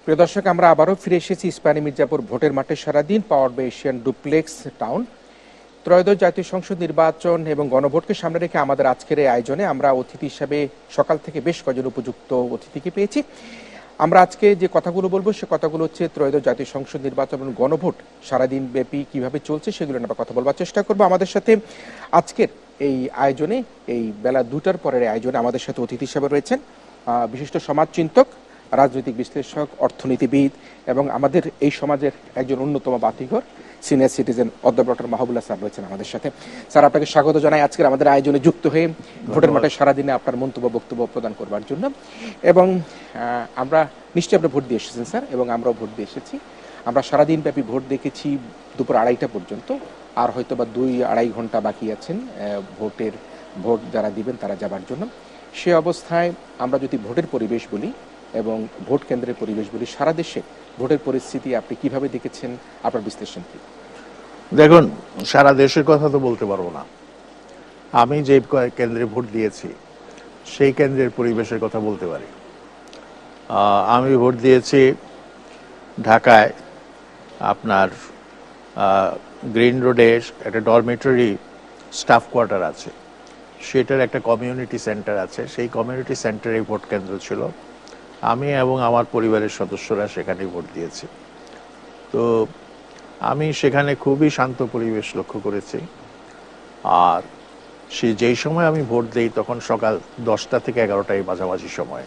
প্রিয় দর্শক, আমরা আবারও ফিরে এসেছি ইস্পাহানী মির্জাপুর ভোটের মাঠে সারাদিন, powered by Asian duplex town. ত্রয়োদশ জাতীয় সংসদ নির্বাচন এবং গণভোটকে সামনে রেখে আমাদের আজকের এই আয়োজনে আমরা অতিথি হিসাবে সকাল থেকে বেশ কয়েকজন উপযুক্ত অতিথিকে পেয়েছি। আমরা আজকে যে কথাগুলো বলবো সে কথাগুলো হচ্ছে ত্রয়োদশ জাতীয় সংসদ নির্বাচন এবং গণভোট সারাদিন ব্যাপী কিভাবে চলছে সেগুলো নিয়ে আমরা কথা বলবার চেষ্টা করবো। আমাদের সাথে আজকের এই আয়োজনে, এই বেলা 2টার পরের আয়োজনে আমাদের সাথে অতিথি হিসাবে রয়েছেন বিশিষ্ট সমাজচিন্তক, রাজনৈতিক বিশ্লেষক, অর্থনীতিবিদ এবং আমাদের এই সমাজের একজন অন্যতম বাতিঘর সিনিয়র সিটিজেন অধ্যাপক ডক্টর মাহবুবুল্লাহ স্যার রয়েছেন আমাদের সাথে। স্যার, আপনাকে স্বাগত জানাই আজকের আমাদের আয়োজনে যুক্ত হয়ে ভোটের মাঠে সারাদিনে আপনার মন্তব্য বক্তব্য প্রদান করবার জন্য। এবং আমরা নিশ্চয়ই আপনি ভোট দিয়ে এসেছেন স্যার, এবং আমরাও ভোট দিয়ে এসেছি। আমরা সারাদিন ব্যাপী ভোট দেখেছি দুপুর 2:30টা পর্যন্ত, আর হয়তো বা 2-2.5 ঘন্টা বাকি আছেন ভোট যারা দিবেন তারা যাবার জন্য। সে অবস্থায় আমরা যদি ভোটের পরিবেশ বলি এবং ভোট কেন্দ্রের পরিবেশ বলি, সারা দেশে ভোটের পরিস্থিতি আপনি কিভাবে দেখেছেন, আপনার বিশ্লেষণ কি? দেখুন, সারা দেশের কথা তো বলতে পারবো না। আমি যে কেন্দ্রে ভোট দিয়েছি সেই কেন্দ্রের পরিবেশের কথা বলতে পারি। আমি ভোট দিয়েছি ঢাকায়, আপনার গ্রিন রোডে একটা ডরমেটরি স্টাফ কোয়ার্টার আছে, সেটার একটা কমিউনিটি সেন্টার আছে। সেই কমিউনিটি সেন্টারে ভোট কেন্দ্র ছিল। আমি এবং আমার পরিবারের সদস্যরা সেখানে ভোট দিয়েছি। তো আমি সেখানে খুবই শান্ত পরিবেশ লক্ষ্য করেছি। আর যেই সময় আমি ভোট দেই তখন সকাল 10টা থেকে 11টায় মাঝামাঝি সময়।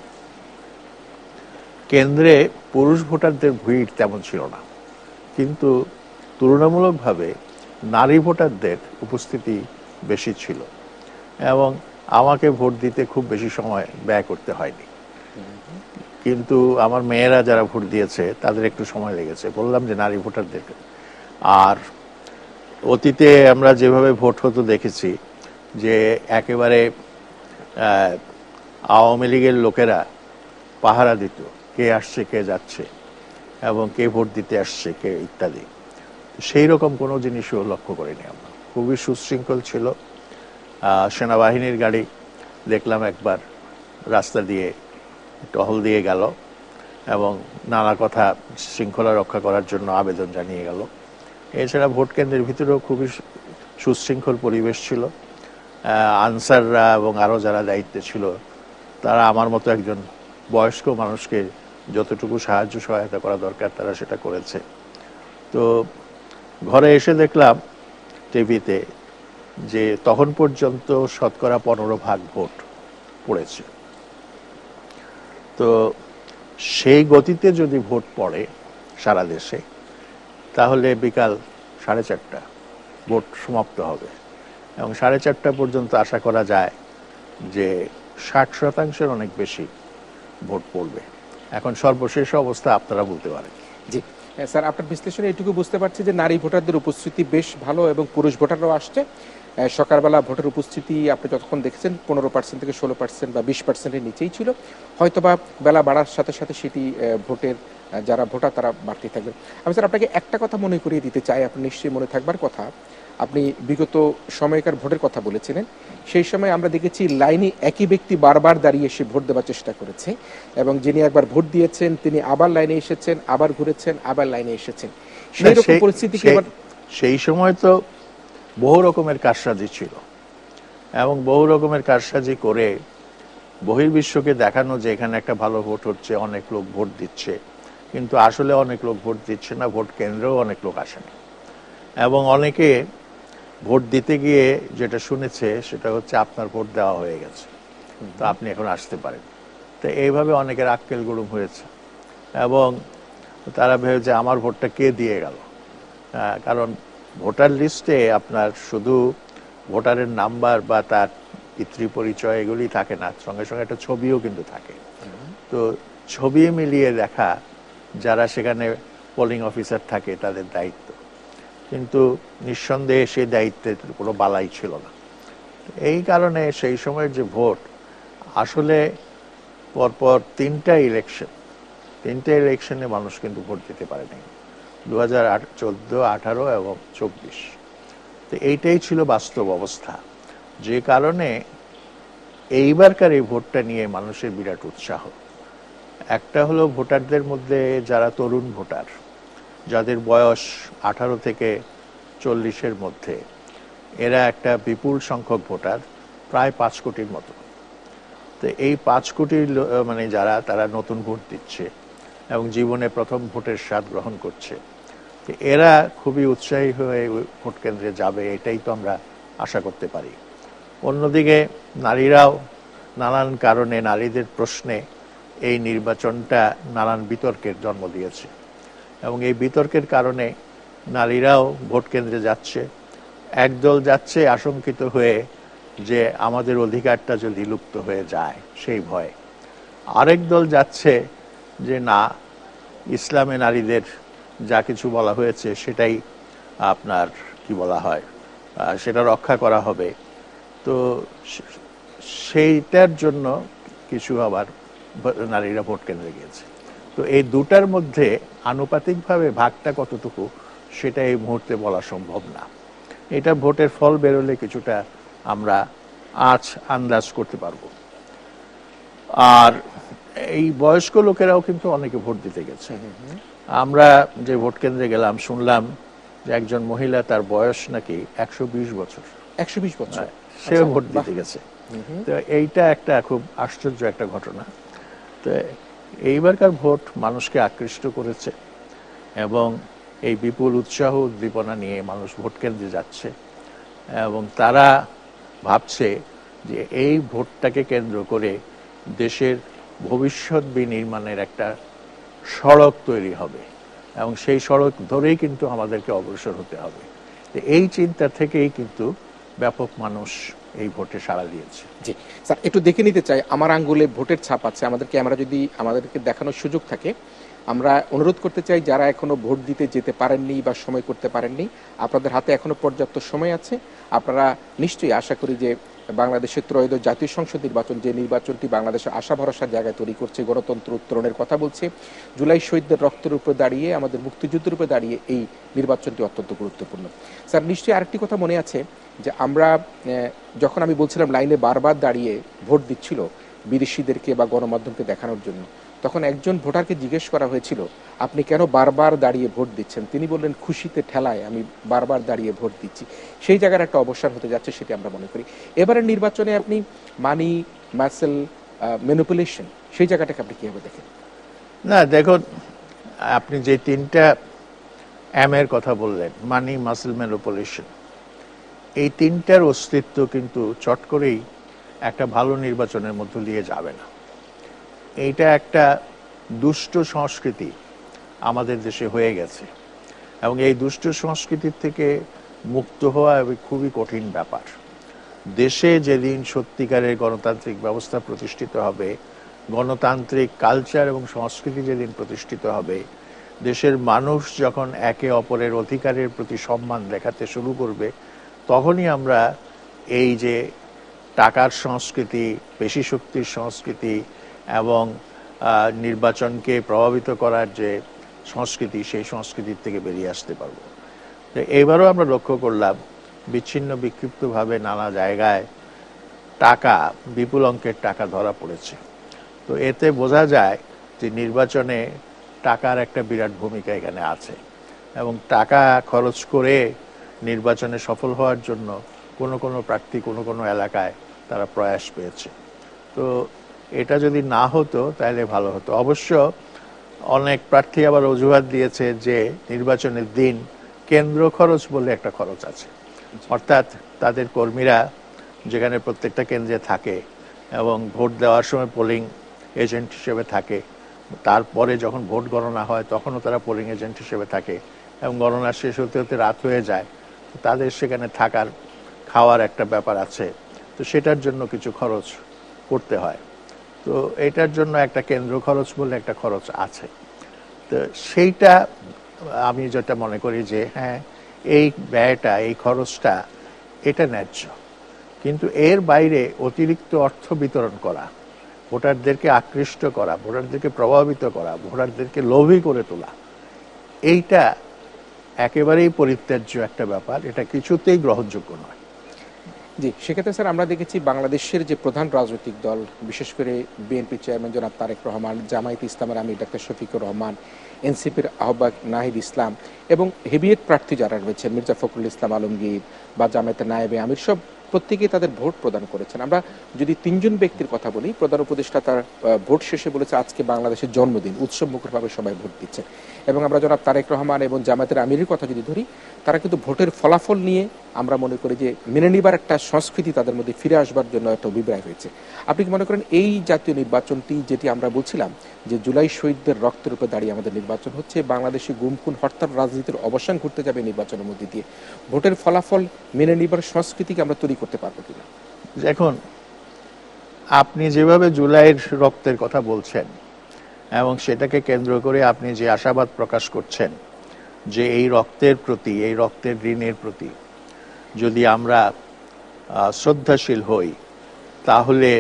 কেন্দ্রে পুরুষ ভোটারদের ভিড় তেমন ছিল না, কিন্তু তুলনামূলকভাবে নারী ভোটারদের উপস্থিতি বেশি ছিল এবং আমাকে ভোট দিতে খুব বেশি সময় ব্যয় করতে হয়নি। কিন্তু আমার মেয়েরা যারা ভোট দিয়েছে তাদের একটু সময় লেগেছে, বললাম যে নারী ভোটারদেরকে। আর অতীতে আমরা যেভাবে ভোট হতো দেখেছি যে একেবারে আওয়ামী লীগের লোকেরা পাহারা দিত কে আসছে কে যাচ্ছে এবং কে ভোট দিতে আসছে কে ইত্যাদি। সেই রকম কোনো জিনিসও লক্ষ্য করিনি আমরা। খুবই সুশৃঙ্খল ছিল। সেনাবাহিনীর গাড়ি দেখলাম একবার রাস্তা দিয়ে টহল দিয়ে গেল এবং নানা কথা শৃঙ্খলা রক্ষা করার জন্য আবেদন জানিয়ে গেল। এছাড়া ভোট কেন্দ্রের ভিতরেও খুবই সুশৃঙ্খল পরিবেশ ছিল। আনসাররা এবং আরও যারা দায়িত্বে ছিল তারা আমার মতো একজন বয়স্ক মানুষকে যতটুকু সাহায্য সহায়তা করা দরকার তারা সেটা করেছে। তো ঘরে এসে দেখলাম টিভিতে যে তখন পর্যন্ত 15% ভোট পড়েছে। তো সেই গতিতে যদি ভোট পড়ে সারা দেশে তাহলে বিকাল 4:30 ভোট সমাপ্ত হবে এবং 4:30 পর্যন্ত আশা করা যায় যে 60% অনেক বেশি ভোট পড়বে। এখন সর্বশেষ অবস্থা আপনারা বলতে পারেন। জি স্যার, আপনার বিশ্লেষণে এটুকু বুঝতে পারছি যে নারী ভোটারদের উপস্থিতি বেশ ভালো এবং পুরুষ ভোটাররাও আসছে। সকালবেলা ভোটের উপস্থিতি আপনি যতক্ষণ দেখেছেন 15% থেকে 16% বা 20%-এর নিচেই ছিল। হয়তোবা বেলা বাড়ার সাথে সাথে সেটি ভোটের যারা ভোটার তারা বাড়তে থাকবে। আমি স্যার আপনাকে একটা কথা মনে করিয়ে দিতে চাই, আপনি নিশ্চয়ই মনে থাকবার কথা, আপনি বিগত সময়কার ভোটের কথা বলেছিলেন। সেই সময় আমরা দেখেছি লাইনে একই ব্যক্তি বারবার দাঁড়িয়ে এসে ভোট দেওয়ার চেষ্টা করেছে এবং যিনি একবার ভোট দিয়েছেন তিনি আবার লাইনে এসেছেন, আবার ঘুরেছেন, আবার লাইনে এসেছেন। সেই রকম পরিস্থিতি সেই সময় তো বহু রকমের কারসাজি ছিল এবং বহু রকমের কারসাজি করে বহির্বিশ্বকে দেখানো যে এখানে একটা ভালো ভোট হচ্ছে, অনেক লোক ভোট দিচ্ছে, কিন্তু আসলে অনেক লোক ভোট দিচ্ছে না, ভোট কেন্দ্রেও অনেক লোক আসেনি। এবং অনেকে ভোট দিতে গিয়ে যেটা শুনেছে সেটা হচ্ছে আপনার ভোট দেওয়া হয়ে গেছে, তো আপনি এখন আসতে পারেন। তো এইভাবে অনেকের আক্কেল গুড়ুম হয়েছে এবং তারা ভেবেছে আমার ভোটটা কে দিয়ে গেল। কারণ ভোটার লিস্টে আপনার শুধু ভোটারের নাম্বার বা তার পিতৃ পরিচয় এগুলি থাকে না, সঙ্গে সঙ্গে একটা ছবিও কিন্তু থাকে। তো ছবি মিলিয়ে দেখা যারা সেখানে পোলিং অফিসার থাকে তাদের দায়িত্ব, কিন্তু নিঃসন্দেহে সেই দায়িত্বের কোনো বালাই ছিল না। এই কারণে সেই সময়ের যে ভোট আসলে পরপর 3টা ইলেকশনে মানুষ কিন্তু ভোট দিতে পারেনি, 2014, 18 এবং 24। তো এইটাই ছিল বাস্তব অবস্থা, যে কারণে এইবারকার এই ভোটটা নিয়ে মানুষের বিরাট উৎসাহ। একটা হলো ভোটারদের মধ্যে যারা তরুণ ভোটার, যাদের বয়স 18 থেকে 40-এর মধ্যে, এরা একটা বিপুল সংখ্যক ভোটার, প্রায় 5 কোটির মতো। তো এই 5 কোটি মানে যারা, তারা নতুন ভোট দিচ্ছে এবং জীবনে প্রথম ভোটের স্বাদ গ্রহণ করছে। তো এরা খুবই উৎসাহী হয়ে ভোট কেন্দ্রে যাবে, এটাই তো আমরা আশা করতে পারি। অন্যদিকে নারীরাও নানান কারণে, নারীদের প্রশ্নে এই নির্বাচনটা নানান বিতর্কের জন্ম দিয়েছে এবং এই বিতর্কের কারণে নারীরাও ভোট কেন্দ্রে যাচ্ছে। একদল যাচ্ছে আশঙ্কিত হয়ে যে আমাদের অধিকারটা যদি লুপ্ত হয়ে যায় সেই ভয়ে, আরেক দল যাচ্ছে যে না, ইসলামে নারীদের যা কিছু বলা হয়েছে সেটাই আপনার কি বলা হয়, সেটা রক্ষা করা হবে। তো সেইটার জন্য কিছু আবার নারীরা ভোট কেন্দ্রে গিয়েছে। তো এই দুটার মধ্যে আনুপাতিকভাবে ভাগটা কতটুকু সেটা এই মুহূর্তে বলা সম্ভব না। এটা ভোটের ফল বেরোলে কিছুটা আমরা আন্দাজ করতে পারবো। আর এই বয়স্ক লোকেরাও কিন্তু অনেকে ভোট দিতে গেছে। আমরা যে ভোট কেন্দ্রে গেলাম শুনলাম যে একজন মহিলা, তার বয়স নাকি 120 বছর। 120 বছর সেও ভোট দিতে গেছে। তো এইটা একটা খুব আশ্চর্য একটা ঘটনা। তো এইবারকার ভোট মানুষকে আকৃষ্ট করেছে এবং এই বিপুল উৎসাহ উদ্দীপনা নিয়ে মানুষ ভোট কেন্দ্রে যাচ্ছে এবং তারা ভাবছে যে এই ভোটটাকে কেন্দ্র করে দেশের ভবিষ্যৎ বিনির্মাণের একটা সড়ক তৈরি হবে এবং সেই সড়ক ধরেই কিন্তু আমাদেরকে অগ্রসর হতে হবে। এই চিন্তা থেকেই কিন্তু ব্যাপক মানুষ এই ভোটে সাড়া দিয়েছে। জি স্যার, একটু দেখে নিতে চাই, আমার আঙ্গুলে ভোটের ছাপ আছে, আমাদের ক্যামেরা যদি আমাদেরকে দেখানোর সুযোগ থাকে, আমরা অনুরোধ করতে চাই যারা এখনো ভোট দিতে যেতে পারেননি বা সময় করতে পারেননি, আপনাদের হাতে এখনো পর্যাপ্ত সময় আছে। আপনারা নিশ্চয়ই, আশা করি যে বাংলাদেশের ত্রয়োদশ জাতীয় সংসদ নির্বাচন, যে নির্বাচনটি বাংলাদেশের আশা ভরসার জায়গায় তৈরি করছে, গণতন্ত্র উত্তরণের কথা বলছে, জুলাই শহীদদের রক্তের উপর দাঁড়িয়ে, আমাদের মুক্তিযুদ্ধের উপর দাঁড়িয়ে এই নির্বাচনটি অত্যন্ত গুরুত্বপূর্ণ। স্যার, নিশ্চয়ই আরেকটি কথা মনে আছে যে আমরা যখন আমি বলছিলাম লাইনে বারবার দাঁড়িয়ে ভোট দিচ্ছিল বিদেশিদেরকে বা গণমাধ্যমকে দেখানোর জন্য, তখন একজন ভোটারকে জিজ্ঞেস করা হয়েছিল আপনি কেন বারবার দাঁড়িয়ে ভোট দিচ্ছেন, তিনি বললেন খুশিতে ঠেলায় আমি বারবার দাঁড়িয়ে ভোট দিচ্ছি। সেই জায়গার একটা অবসান হতে যাচ্ছে, সেটি আমরা মনে করি। এবারের নির্বাচনে আপনি মানি, মাসেল, ম্যানিপুলেশন, সেই জায়গাটাকে আপনি কিভাবে দেখেন? না দেখুন, আপনি যে তিনটা এম এর কথা বললেন, মানি, মাসেল, ম্যানিপুলেশন, এই তিনটার অস্তিত্ব কিন্তু চট করেই একটা ভালো নির্বাচনের মধ্য দিয়ে যাবে না। এইটা একটা দুষ্ট সংস্কৃতি আমাদের দেশে হয়ে গেছে এবং এই দুষ্ট সংস্কৃতির থেকে মুক্ত হওয়া খুবই কঠিন ব্যাপার। দেশে যেদিন সত্যিকারের গণতান্ত্রিক ব্যবস্থা প্রতিষ্ঠিত হবে, গণতান্ত্রিক কালচার এবং সংস্কৃতি যেদিন প্রতিষ্ঠিত হবে, দেশের মানুষ যখন একে অপরের অধিকারের প্রতি সম্মান দেখাতে শুরু করবে, তখনই আমরা এই যে টাকার সংস্কৃতি, পেশি শক্তির সংস্কৃতি এবং নির্বাচনকে প্রভাবিত করার যে সংস্কৃতি, সেই সংস্কৃতির থেকে বেরিয়ে আসতে পারবো। তো এবারও আমরা লক্ষ্য করলাম বিচ্ছিন্ন বিক্ষিপ্তভাবে নানা জায়গায় টাকা, বিপুল অঙ্কের টাকা ধরা পড়েছে। তো এতে বোঝা যায় যে নির্বাচনে টাকার একটা বিরাট ভূমিকা এখানে আছে এবং টাকা খরচ করে নির্বাচনে সফল হওয়ার জন্য কোনো প্রার্থী কোনো এলাকায় তারা প্রয়াস পেয়েছে। তো এটা যদি না হতো তাহলে ভালো হতো। অবশ্য অনেক প্রার্থী আবার অজুহাত দিয়েছে যে নির্বাচনের দিন কেন্দ্র খরচ বলে একটা খরচ আছে, অর্থাৎ তাদের কর্মীরা যেখানে প্রত্যেকটা কেন্দ্রে থাকে এবং ভোট দেওয়ার সময় পোলিং এজেন্ট হিসেবে থাকে, তারপরে যখন ভোট গণনা হয় তখনও তারা পোলিং এজেন্ট হিসেবে থাকে এবং গণনা শেষ হতে হতে রাত হয়ে যায়, তাদের সেখানে থাকার খাওয়ার একটা ব্যাপার আছে। তো সেটার জন্য কিছু খরচ করতে হয়। তো এটার জন্য একটা কেন্দ্র খরচ বলে একটা খরচ আছে। তো সেইটা আমি যেটা মনে করি যে হ্যাঁ, এই ব্যয়টা, এই খরচটা এটা ন্যায্য, কিন্তু এর বাইরে অতিরিক্ত অর্থ বিতরণ করা, ভোটারদেরকে আকৃষ্ট করা, ভোটারদেরকে প্রভাবিত করা, ভোটারদেরকে লোভী করে তোলা, এইটা একেবারেই পরিত্যাজ্য একটা ব্যাপার। এটা কিছুতেই গ্রহণযোগ্য নয়। জি, সেক্ষেত্রে স্যার আমরা দেখেছি বাংলাদেশের যে প্রধান রাজনৈতিক দল, বিশেষ করে বিএনপি চেয়ারম্যান জনাব তারেক রহমান, জামায়াতে ইসলামের আমির ডাক্তার শফিকুর রহমান, এনসিপির আহ্বায়ক নাহিদ ইসলাম এবং হেভিয়েট প্রার্থী যারা রয়েছেন মির্জা ফখরুল ইসলাম আলমগীর বা জামায়াতের নায়েবে আমির, সব প্রত্যেকেই তাদের ভোট প্রদান করেছেন। আমরা যদি তিনজন ব্যক্তির কথা বলি, প্রধান উপদেষ্টা তার ভোট শেষে বলেছে আজকে বাংলাদেশের জন্মদিন, উৎসব মুখরভাবে সবাই ভোট দিচ্ছে। এবং আমরা জনাব তারেক রহমান এবং জামায়াতের আমিরের কথা যদি ধরি, তারা কিন্তু ভোটের ফলাফল নিয়ে আমরা মনে করি যে মেনে নিবার একটা সংস্কৃতি তাদের মধ্যে ফিরে আসবার জন্য একটা অভিপ্রায় হয়েছে। আপনি কি মনে করেন এই জাতীয় নির্বাচনটি, যেটি আমরা বলছিলাম যে জুলাই শহীদদের রক্তের উপরে দাঁড়িয়ে আমাদের নির্বাচন হচ্ছে, বাংলাদেশে গুম খুন হরতাল রাজনীতির অবসান ঘটতে যাবে নির্বাচনের মধ্যে দিয়ে, ভোটের ফলাফল মেনে নিবার সংস্কৃতিকে আমরা তৈরি করতে পারবো কিনা? এখন আপনি যেভাবে জুলাইয়ের রক্তের কথা বলছেন এবং সেটাকে কেন্দ্র করে আপনি যে আশাবাদ প্রকাশ করছেন যে এই রক্তের প্রতি, এই রক্তের ঋণের প্রতি যদি আমরা শ্রদ্ধাশীল হই, তাহলে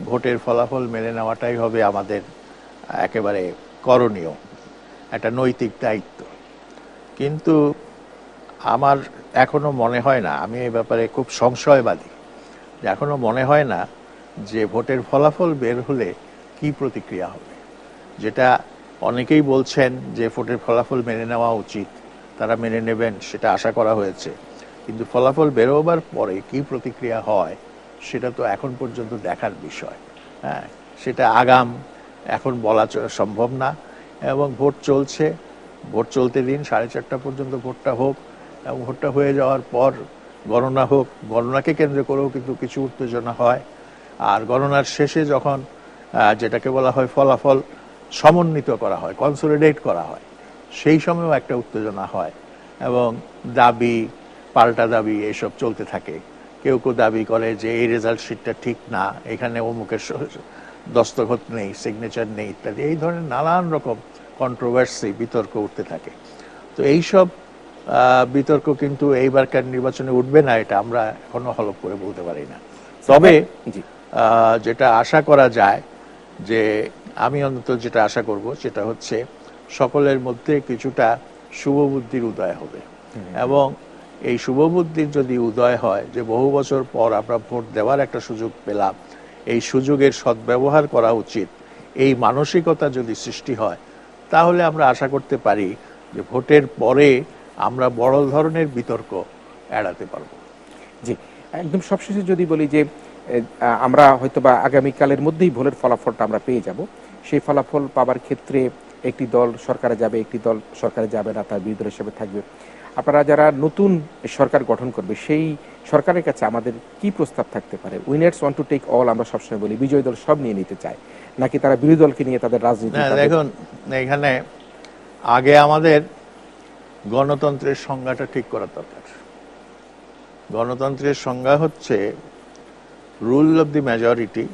ভোটের ফলাফল মেনে নেওয়াটাই হবে আমাদের একেবারে করণীয়, একটা নৈতিক দায়িত্ব। কিন্তু আমার এখনো মনে হয় না, আমি এই ব্যাপারে খুব সংশয়বাদী, যে এখনো মনে হয় না যে ভোটের ফলাফল বের হলে কি প্রতিক্রিয়া হবে। যেটা অনেকেই বলছেন যে ভোটের ফলাফল মেনে নেওয়া উচিত, তারা মেনে নেবেন, সেটা আশা করা হয়েছে। কিন্তু ফলাফল বেরোবার পরে কি প্রতিক্রিয়া হয় সেটা তো এখন পর্যন্ত দেখার বিষয়। হ্যাঁ, সেটা আগাম এখন বলা সম্ভব না। এবং ভোট চলছে, ভোট চলতে দিন, 4:30 পর্যন্ত ভোটটা হোক, এবং ভোটটা হয়ে যাওয়ার পর গণনা হোক। গণনাকে কেন্দ্র করেও কিন্তু কিছু উত্তেজনা হয়। আর গণনার শেষে যখন যেটাকে বলা হয় ফলাফল সমন্বিত করা হয়, কনসলিডেট করা হয়, সেই সময়ও একটা উত্তেজনা হয় এবং দাবি পাল্টা দাবি এসব চলতে থাকে। কেউ কেউ দাবি করে যে এই রেজাল্ট শিটটা ঠিক না, এখানে অমুকের দস্তখত নেই, সিগনেচার নেই ইত্যাদি। এই ধরনের নানান রকম কন্ট্রোভার্সি, বিতর্ক উঠতে থাকে। তো এইসব বিতর্ক কিন্তু এইবারকার নির্বাচনে উঠবে না, এটা আমরা এখনো হলফ করে বলতে পারি না। তবে যেটা আশা করা যায়, যে আমি অন্তত যেটা আশা করব সেটা হচ্ছে সকলের মধ্যে কিছুটা শুভবুদ্ধির উদয় হবে। এবং এই শুভবুদ্ধির যদি উদয় হয় যে বহু বছর পর আমরা ভোট দেওয়ার একটা সুযোগ পেলাম, এই সুযোগের সদ্ব্যবহার করা উচিত, এই মানসিকতা যদি সৃষ্টি হয়, তাহলে আমরা আশা করতে পারি যে ভোটের পরে আমরা বড় ধরনের বিতর্ক এড়াতে পারবো। জি, একদম সবশেষে যদি বলি যে আমরা হয়তোবা আগামীকালের মধ্যেই ভোটের ফলাফলটা আমরা পেয়ে যাব। সেই ফলাফল পাবার ক্ষেত্রে একটি দল সরকারে যাবে, একটি দল সরকারে যাবে না, তার বিরোধী হিসেবে থাকবে। আপনারা যারা নতুন সরকার গঠন করবে, সেই সরকারের কাছে আমাদের কি প্রস্তাব থাকতে পারে? Winners want to take all, আমরা সবসময় বলি, বিজয়ী দল সব নিয়ে নিতে চায়, নাকি তারা বিরোধী দলকে নিয়ে তাদের রাজনীতি? দেখুন, এখানে আগে আমাদের গণতন্ত্রের সংজ্ঞাটা ঠিক করা দরকার। গণতন্ত্রের সংজ্ঞা হচ্ছে rule of the majority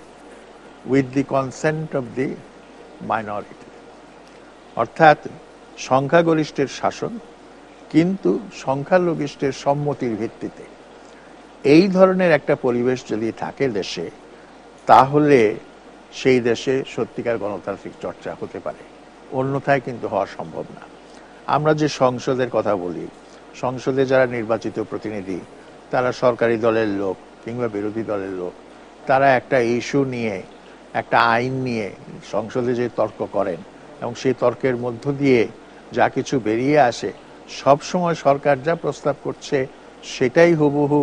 with the consent of the minority, অর্থাৎ সংখ্যাগরিষ্ঠের শাসন কিন্তু সংখ্যালঘিষ্ঠের সম্মতির ভিত্তিতে। এই ধরনের একটা পরিবেশ যদি থাকে দেশে, তাহলে সেই দেশে সত্যিকার গণতান্ত্রিক চর্চা হতে পারে, অন্যথায় কিন্তু হওয়া সম্ভব না। আমরা যে সংসদের কথা বলি, সংসদে যারা নির্বাচিত প্রতিনিধি, তারা সরকারি দলের লোক কিংবা বিরোধী দলের লোক, তারা একটা ইস্যু নিয়ে, একটা আইন নিয়ে সংসদে যে তর্ক করেন, এবং সেই তর্কের মধ্য দিয়ে যা কিছু বেরিয়ে আসে, সব সময় সরকার যা প্রস্তাব করছে সেটাই হুবহু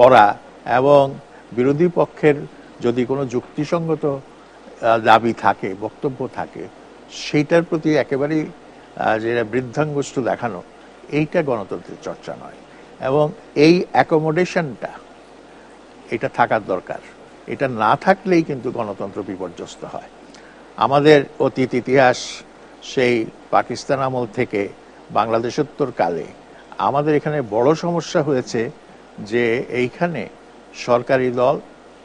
করা, এবং বিরোধী পক্ষের যদি কোনো যুক্তিসঙ্গত দাবি থাকে, বক্তব্য থাকে, সেইটার প্রতি একেবারেই যেটা বৃদ্ধাঙ্গুষ্ঠ দেখানো, এইটা গণতন্ত্রের চর্চা নয়। এবং এই অ্যাকোমোডেশনটা এটা থাকার দরকার। এটা না থাকলেই কিন্তু গণতন্ত্র বিপর্যস্ত হয়। আমাদের অতীত ইতিহাস, সেই পাকিস্তান আমল থেকে বাংলাদেশোত্তর কালে আমাদের এখানে বড় সমস্যা হয়েছে যে এইখানে সরকারি দল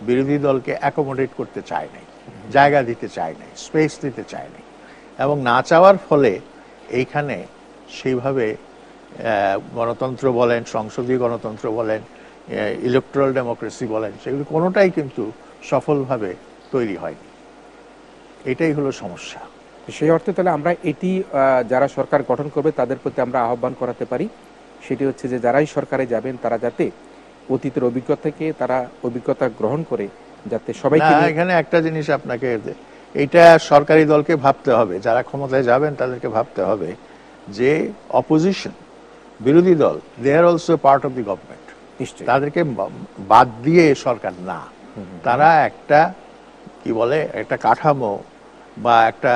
বিরোধী দলকে অ্যাকোমোডেট করতে চায় নাই, জায়গা দিতে চায় নাই, স্পেস দিতে চায় নাই, এবং না চাওয়ার ফলে এইখানে সেইভাবে গণতন্ত্র বলেন, সংসদীয় গণতন্ত্র বলেন, ইলেকট্রাল ডেমোক্রেসি বলেন, সেগুলো কোনোটাই কিন্তু সফলভাবে তৈরি হয়নি। এটাই হলো সমস্যা। সেই অর্থে তাহলে আমরা এটি যারা সরকার গঠন করবে তাদের প্রতি আমরা আহ্বান করাতে পারি, সেটি হচ্ছে যে যারাই সরকারে যাবেন তারা যাতে অতীতের অভিজ্ঞতা থেকে তারা অভিজ্ঞতা গ্রহণ করে যাতে না, সবাইকে নিয়ে এখানে একটা জিনিস আপনাকে এটা সরকারি দলকে ভাবতে হবে, যারা ক্ষমতায় যাবেন তাদেরকে ভাবতে হবে যে অপোজিশন, বিরোধী দল, they are also part of the government. নিশ্চয়ই তাদেরকে বাদ দিয়ে সরকার না, তারা একটা কি বলে একটা কাঠামো বা একটা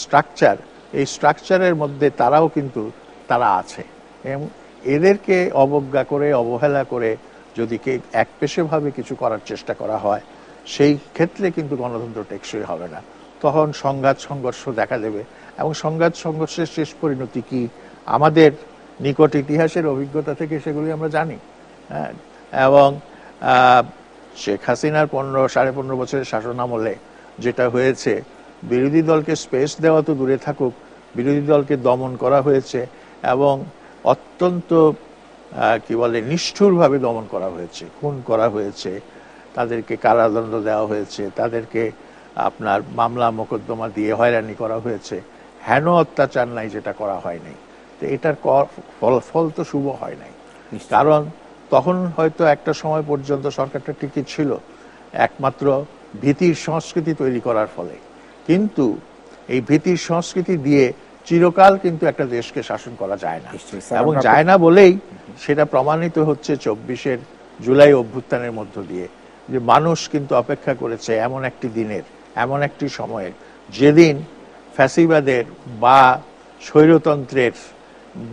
স্ট্রাকচার, এই স্ট্রাকচারের মধ্যে তারাও কিন্তু তারা আছে। এবং এদেরকে অবজ্ঞা করে, অবহেলা করে যদি একপেশেভাবে কিছু করার চেষ্টা করা হয়, সেই ক্ষেত্রে কিন্তু গণতন্ত্র টেকসই হবে না। তখন সংঘাত সংঘর্ষ দেখা দেবে, এবং সংঘাত সংঘর্ষের শেষ পরিণতি কি আমাদের নিকট ইতিহাসের অভিজ্ঞতা থেকে সেগুলি আমরা জানি। হ্যাঁ, এবং শেখ হাসিনার 15-15.5 বছরের শাসন আমলে যেটা হয়েছে, বিরোধী দলকে স্পেস দেওয়া তো দূরে থাকুক, বিরোধী দলকে দমন করা হয়েছে এবং অত্যন্ত কি বলে নিষ্ঠুরভাবে দমন করা হয়েছে, খুন করা হয়েছে, তাদেরকে কারাদণ্ড দেওয়া হয়েছে, তাদেরকে আপনার মামলা মোকদ্দমা দিয়ে হয়রানি করা হয়েছে। হেন অত্যাচার নাই যেটা করা হয় নাই। তো এটার ফল তো শুভ হয় নাই। কারণ তখন হয়তো একটা সময় পর্যন্ত সরকারটা টিকে ছিল একমাত্র ভীতির সংস্কৃতি তৈরি করার ফলে। কিন্তু এই ভীতির সংস্কৃতি দিয়ে চিরকাল কিন্তু একটা দেশকে শাসন করা যায় না, এবং যায় না বলেই সেটা প্রমাণিত হচ্ছে 24 জুলাই অভ্যুত্থানের মধ্য দিয়ে, যে মানুষ কিন্তু অপেক্ষা করেছে এমন একটি দিনের, এমন একটি সময়ের, যেদিন ফ্যাসিবাদের বা স্বৈরতন্ত্রের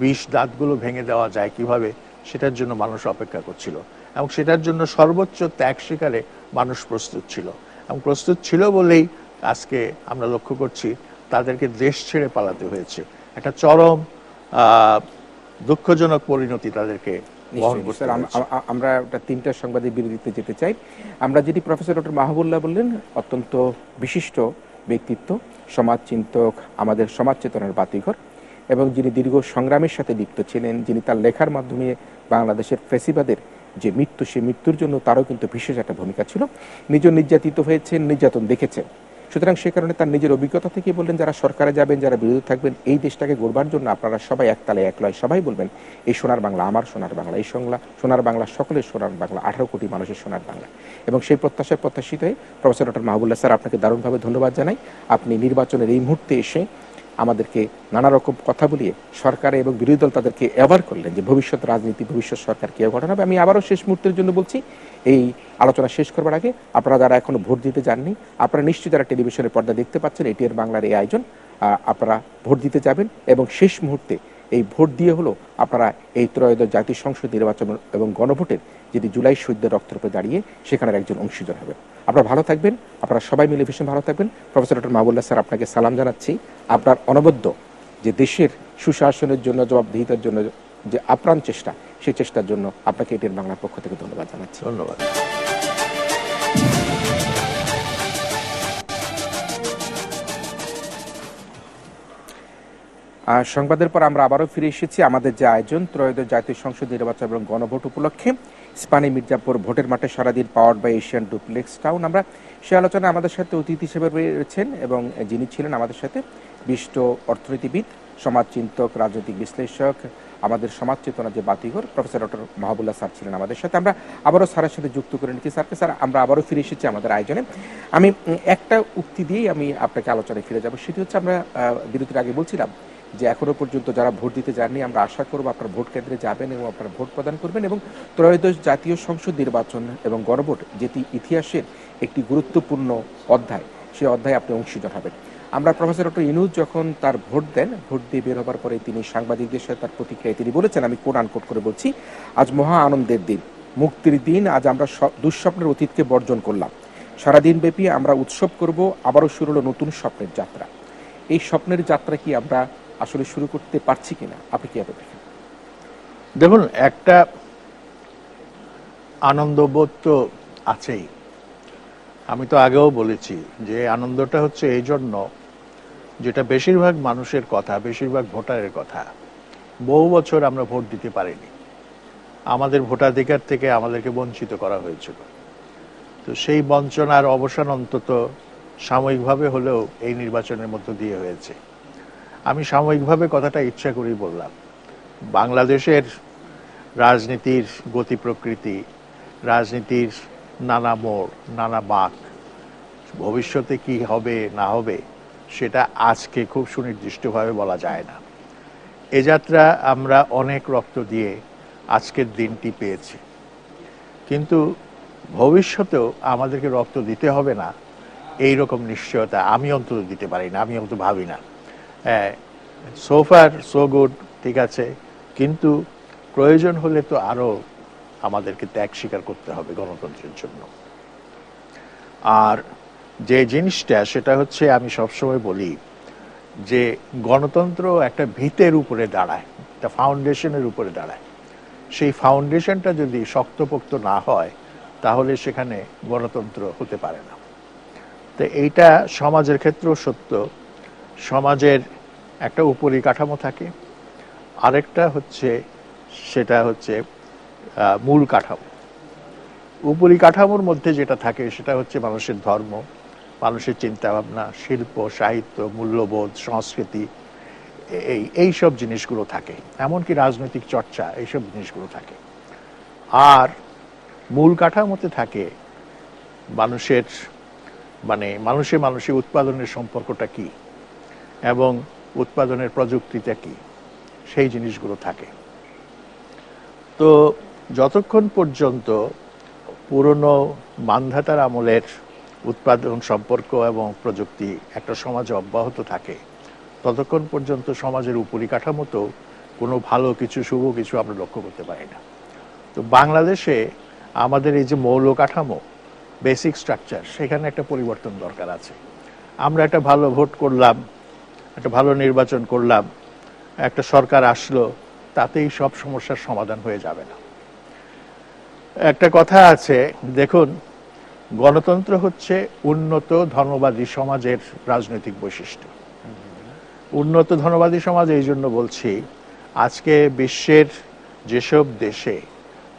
বিষ দাঁতগুলো ভেঙে দেওয়া যায় কিভাবে, সেটার জন্য মানুষ অপেক্ষা করছিল, এবং সেটার জন্য সর্বোচ্চ ত্যাগ স্বীকারে মানুষ প্রস্তুত ছিল। এবং প্রস্তুত ছিল বলেই আজকে আমরা লক্ষ্য করছি তাদেরকে দেশ ছেড়ে পালাতে হয়েছে। একটা চরম দুঃখজনক পরিণতি তাদেরকে বহন করতে হয়েছে। আমরা তিনটা সংবাদের বিরোধিতা যেতে চাই। আমরা যেটি প্রফেসর ডক্টর মাহবুবুল্লাহ বললেন, অত্যন্ত বিশিষ্ট ব্যক্তিত্ব, সমাজচিন্তক, আমাদের সমাজ চেতনার বাতিঘর, এবং যিনি দীর্ঘ সংগ্রামের সাথে লিপ্ত ছিলেন, যিনি তার লেখার মাধ্যমে বাংলাদেশের ফ্যাসিবাদের যে মৃত্যু, সে মৃত্যুর জন্য তারও কিন্তু বিশেষ একটা ভূমিকা ছিল। নিজ নির্যাতিত হয়েছেন, নির্যাতন দেখেছেন, সুতরাং সে কারণে তার নিজের অভিজ্ঞতা থেকে বললেন, যারা সরকারে যাবেন, যারা বিরোধী থাকবেন, এই দেশটাকে গড়বার জন্য আপনারা সবাই একতালে এক লয়, সবাই বলবেন এই সোনার বাংলা আমার সোনার বাংলা, এই সোনার বাংলা সকলের সোনার বাংলা, 18 কোটি মানুষের সোনার বাংলা। এবং সেই প্রত্যাশার প্রত্যাশিত হয়ে প্রফেসর ডক্টর মাহবুবুল্লাহ স্যার, আপনাকে দারুণভাবে ধন্যবাদ জানাই। আপনি নির্বাচনের এই মুহূর্তে এসে আমাদেরকে নানা রকম কথা বলিয়ে সরকার এবং বিরোধী দল তাদেরকে অ্যাওয়ার করলেন যে ভবিষ্যৎ রাজনীতি, ভবিষ্যৎ সরকার কী গঠন হবে। আমি আবারও শেষ মুহূর্তের জন্য বলছি, এই আলোচনা শেষ করবার আগে আপনারা যারা এখনো ভোট দিতে যাননি, আপনারা নিশ্চয়ই যারা টেলিভিশনের পর্দা দেখতে পাচ্ছেন, এটিআর বাংলার এই আয়োজন, আপনারা ভোট দিতে যাবেন, এবং শেষ মুহূর্তে এই ভোট দিয়ে হলো আপনারা এই ত্রয়োদশ জাতীয় সংসদ নির্বাচন এবং গণভোটের যেটি জুলাই শহীদদের রক্তের উপরে দাঁড়িয়ে সেখানের একজন অংশীদার হবেন। আপনারা ভালো থাকবেন, আপনারা সবাই মিলে ভীষণ ভালো থাকবেন। প্রফেসর ডক্টর মাহবুবুল্লাহ স্যার, আপনাকে সালাম জানাচ্ছি। আপনার অনবদ্য যে দেশের সুশাসনের জন্য, জবাবদিহিতার জন্য যে আপ্রাণ চেষ্টা, সেই চেষ্টার জন্য আপনাকে এটিআর বাংলার পক্ষ থেকে ধন্যবাদ জানাচ্ছি। ধন্যবাদ। সংবাদের পর আমরা আবারও ফিরে এসেছি আমাদের যে আয়োজন, ত্রয়োদশ জাতীয় সংসদ নির্বাচন এবং গণভোট উপলক্ষে স্পানি মির্জাপুর ভোটের মাঠে সারাদিন, powered by Asian duplex town. আমরা সে আলোচনায় আমাদের সাথে অতিথি হিসেবে রয়েছেন, এবং যিনি ছিলেন আমাদের সাথে বিশিষ্ট অর্থনীতিবিদ, সমাজচিন্তক, রাজনৈতিক বিশ্লেষক, আমাদের সমাজ চেতনা যে বাতিঘর, প্রফেসর ডক্টর মাহবুবুল্লাহ স্যার ছিলেন আমাদের সাথে। আমরা আবারও স্যারের সাথে যুক্ত করে নিচ্ছি স্যারকে। স্যার, আমরা আবারও ফিরে এসেছি আমাদের আয়োজনে। আমি একটা উক্তি দিয়েই আমি আপনাকে আলোচনায় ফিরে যাব। সেটি হচ্ছে, আমরা বিরতির আগে বলছিলাম যে এখনো পর্যন্ত যারা ভোট দিতে যাননি, আমরা আশা করব আপনার ভোট কেন্দ্রে যাবেন এবং আপনারা ভোট প্রদান করবেন, এবং ত্রয়োদশ জাতীয় সংসদ নির্বাচন এবং গণভোট, যেটি ইতিহাসের একটি গুরুত্বপূর্ণ অধ্যায়, সেই অধ্যায়ে আপনি অংশীদার হবেন। আমরা প্রফেসর ডক্টর ইউনূস যখন তার ভোট দেন, ভোট দিয়ে বের হবার পরে তিনি সাংবাদিকদের সাথে তার প্রতিক্রিয়ায় তিনি বলেছেন, আমি কোট আনকোট করে বলছি, আজ মহা আনন্দের দিন, মুক্তির দিন। আজ আমরা দুঃস্বপ্নের অতীতকে বর্জন করলাম। সারাদিন ব্যাপী আমরা উৎসব করব, আবারও শুরু হলো নতুন স্বপ্নের যাত্রা। এই স্বপ্নের যাত্রা কি আমরা আসলে শুরু করতে পারছি কিনা, আপনি কিভাবে দেখেন? দেখুন, একটা আনন্দবোধ তো আছেই। আমি তো আগেও বলেছি যে আনন্দটা হচ্ছে এই জন্য, যেটা বেশিরভাগ মানুষের কথা, বেশিরভাগ ভোটারের কথা। বহু বছর আমরা ভোট দিতে পারিনি, আমাদের ভোটাধিকার থেকে আমাদেরকে বঞ্চিত করা হয়েছিল। তো সেই বঞ্চনার অবসান অন্তত সাময়িকভাবে হলেও এই নির্বাচনের মধ্য দিয়ে হয়েছে। আমি সাময়িকভাবে কথাটা ইচ্ছা করেই বললাম। বাংলাদেশের রাজনীতির গতি প্রকৃতি রাজনীতির নানা মোড়, নানা বাঁক, ভবিষ্যতে কি হবে না হবে সেটা আজকে খুব সুনির্দিষ্টভাবে বলা যায় না। এ যাত্রা আমরা অনেক রক্ত দিয়ে আজকের দিনটি পেয়েছি, কিন্তু ভবিষ্যতেও আমাদেরকে রক্ত দিতে হবে না এই রকম নিশ্চয়তা আমি অন্তত দিতে পারি না, আমি অন্তত ভাবি না। সো ফার সো গুড, ঠিক আছে, কিন্তু প্রয়োজন হলে তো আরো আমাদেরকে ত্যাগ স্বীকার করতে হবে গণতন্ত্রের জন্য। আর যে জিনিসটা সেটা হচ্ছে, আমি সবসময় বলি যে গণতন্ত্র একটা ভিতের উপরে দাঁড়ায়, একটা ফাউন্ডেশনের উপরে দাঁড়ায়। সেই ফাউন্ডেশনটা যদি শক্তপোক্ত না হয় তাহলে সেখানে গণতন্ত্র হতে পারে না। তো এইটা সমাজের ক্ষেত্রেও সত্য। সমাজের একটা উপরিকাঠামো থাকে, আরেকটা হচ্ছে সেটা হচ্ছে মূল কাঠামো। উপরিকাঠামোর মধ্যে যেটা থাকে সেটা হচ্ছে মানুষের ধর্ম, মানুষের চিন্তাভাবনা, শিল্প, সাহিত্য, মূল্যবোধ, সংস্কৃতি, এইসব জিনিসগুলো থাকে, এমনকি রাজনৈতিক চর্চা, এইসব জিনিসগুলো থাকে। আর মূল কাঠামোতে থাকে মানুষের মানুষে মানুষে উৎপাদনের সম্পর্কটা কি এবং উৎপাদনের প্রযুক্তিটা কি, সেই জিনিসগুলো থাকে। তো যতক্ষণ পর্যন্ত পুরনো মানধাতার আমলের উৎপাদন সম্পর্ক এবং প্রযুক্তি একটা সমাজে অব্যাহত থাকে, ততক্ষণ পর্যন্ত সমাজের উপরিকাঠামোতেও কোনো ভালো কিছু, শুভ কিছু আমরা লক্ষ্য করতে পারি না। তো বাংলাদেশে আমাদের এই যে মৌল কাঠামো, বেসিক স্ট্রাকচার, সেখানে একটা পরিবর্তন দরকার আছে। আমরা একটা ভালো ভোট করলাম, একটা ভালো নির্বাচন করলাম, একটা সরকার আসলো, তাতেই সব সমস্যার সমাধান হয়ে যাবে না। একটা কথা আছে, দেখুন, গণতন্ত্র হচ্ছে উন্নত ধর্মবাদী সমাজের রাজনৈতিক বৈশিষ্ট্য। উন্নত ধর্মবাদী সমাজ এই জন্য বলছি, আজকে বিশ্বের যেসব দেশে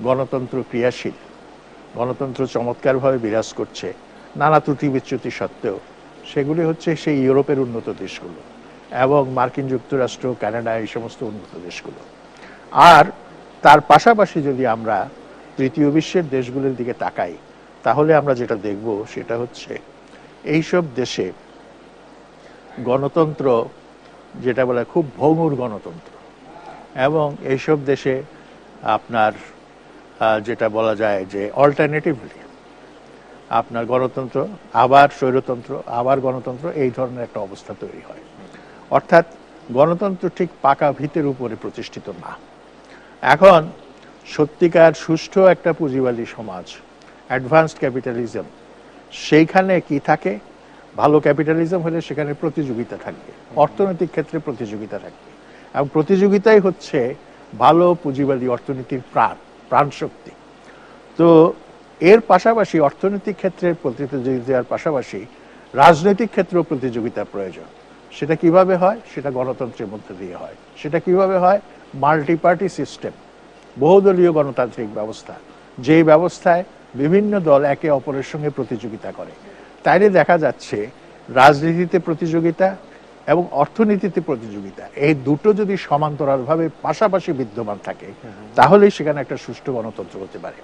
গণতন্ত্র ক্রিয়াশীল, গণতন্ত্র চমৎকারভাবে বিরাজ করছে নানা ত্রুটি বিচ্যুতি সত্ত্বেও, সেগুলি হচ্ছে সেই ইউরোপের উন্নত দেশগুলো এবং মার্কিন যুক্তরাষ্ট্র, কানাডা, এই সমস্ত উন্নত দেশগুলো। আর তার পাশাপাশি যদি আমরা তৃতীয় বিশ্বের দেশগুলোর দিকে তাকাই, তাহলে আমরা যেটা দেখব সেটা হচ্ছে এইসব দেশে গণতন্ত্র, যেটা বলে খুব ভঙ্গুর গণতন্ত্র, এবং এইসব দেশে আপনার যেটা বলা যায় যে অল্টারনেটিভলি আপনার গণতন্ত্র, আবার স্বৈরতন্ত্র, আবার গণতন্ত্র, এই ধরনের একটা অবস্থা তৈরি হয়। অর্থাৎ গণতন্ত্র ঠিক পাকা ভিতের উপরে প্রতিষ্ঠিত না। এখন সত্যিকার সুষ্ঠু একটা পুঁজিবাদী সমাজ, অ্যাডভান্সড ক্যাপিটালিজম, সেইখানে কি থাকে? ভালো ক্যাপিটালিজম হলে সেখানে প্রতিযোগিতা থাকবে, অর্থনৈতিক ক্ষেত্রে প্রতিযোগিতা থাকবে, এবং প্রতিযোগিতাই হচ্ছে ভালো পুঁজিবাদী অর্থনীতির প্রাণ শক্তি। তো এর পাশাপাশি অর্থনৈতিক ক্ষেত্রে প্রতিযোগিতার পাশাপাশি রাজনৈতিক ক্ষেত্রেও প্রতিযোগিতার প্রয়োজন। সেটা কিভাবে হয়? সেটা গণতন্ত্রের মধ্যে দিয়ে হয়। সেটা কিভাবে হয়? মাল্টি পার্টি সিস্টেম, বহুদলীয় গণতান্ত্রিক ব্যবস্থা, যেই ব্যবস্থায় বিভিন্ন দল একে অপরের সঙ্গে প্রতিযোগিতা করে। তাইলে দেখা যাচ্ছে রাজনীতিতে প্রতিযোগিতা এবং অর্থনীতিতে প্রতিযোগিতা, এই দুটো যদি সমান্তরালভাবে পাশাপাশি বিদ্যমান থাকে, তাহলেই সেখানে একটা সুষ্ঠু গণতন্ত্র হতে পারে।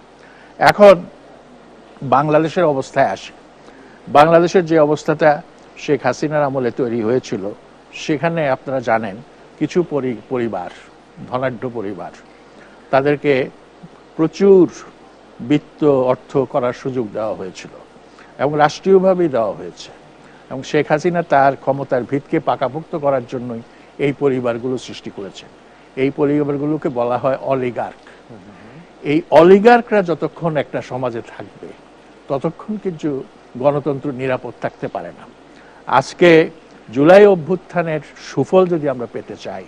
এখন বাংলাদেশের অবস্থায় আসে। বাংলাদেশের যে অবস্থাটা শেখ হাসিনার আমলে তৈরি হয়েছিল, সেখানে আপনারা জানেন কিছু পরিবার, ধনাঢ্য পরিবার, তাদেরকে প্রচুর বিত্ত অর্থ করার সুযোগ দেওয়া হয়েছিল এবং রাষ্ট্রীয়ভাবেই দেওয়া হয়েছে, এবং শেখ হাসিনা তার ক্ষমতার ভিতকে পাকাপোক্ত করার জন্যই এই পরিবারগুলো সৃষ্টি করেছেন। এই পরিবারগুলোকে বলা হয় অলিগার্ক। এই অলিগার্করা যতক্ষণ একটা সমাজে থাকবে, ততক্ষণ কিন্তু গণতন্ত্র নিরাপদ থাকতে পারে না। আজকে জুলাই অভ্যুত্থানের সুফল যদি আমরা পেতে চাই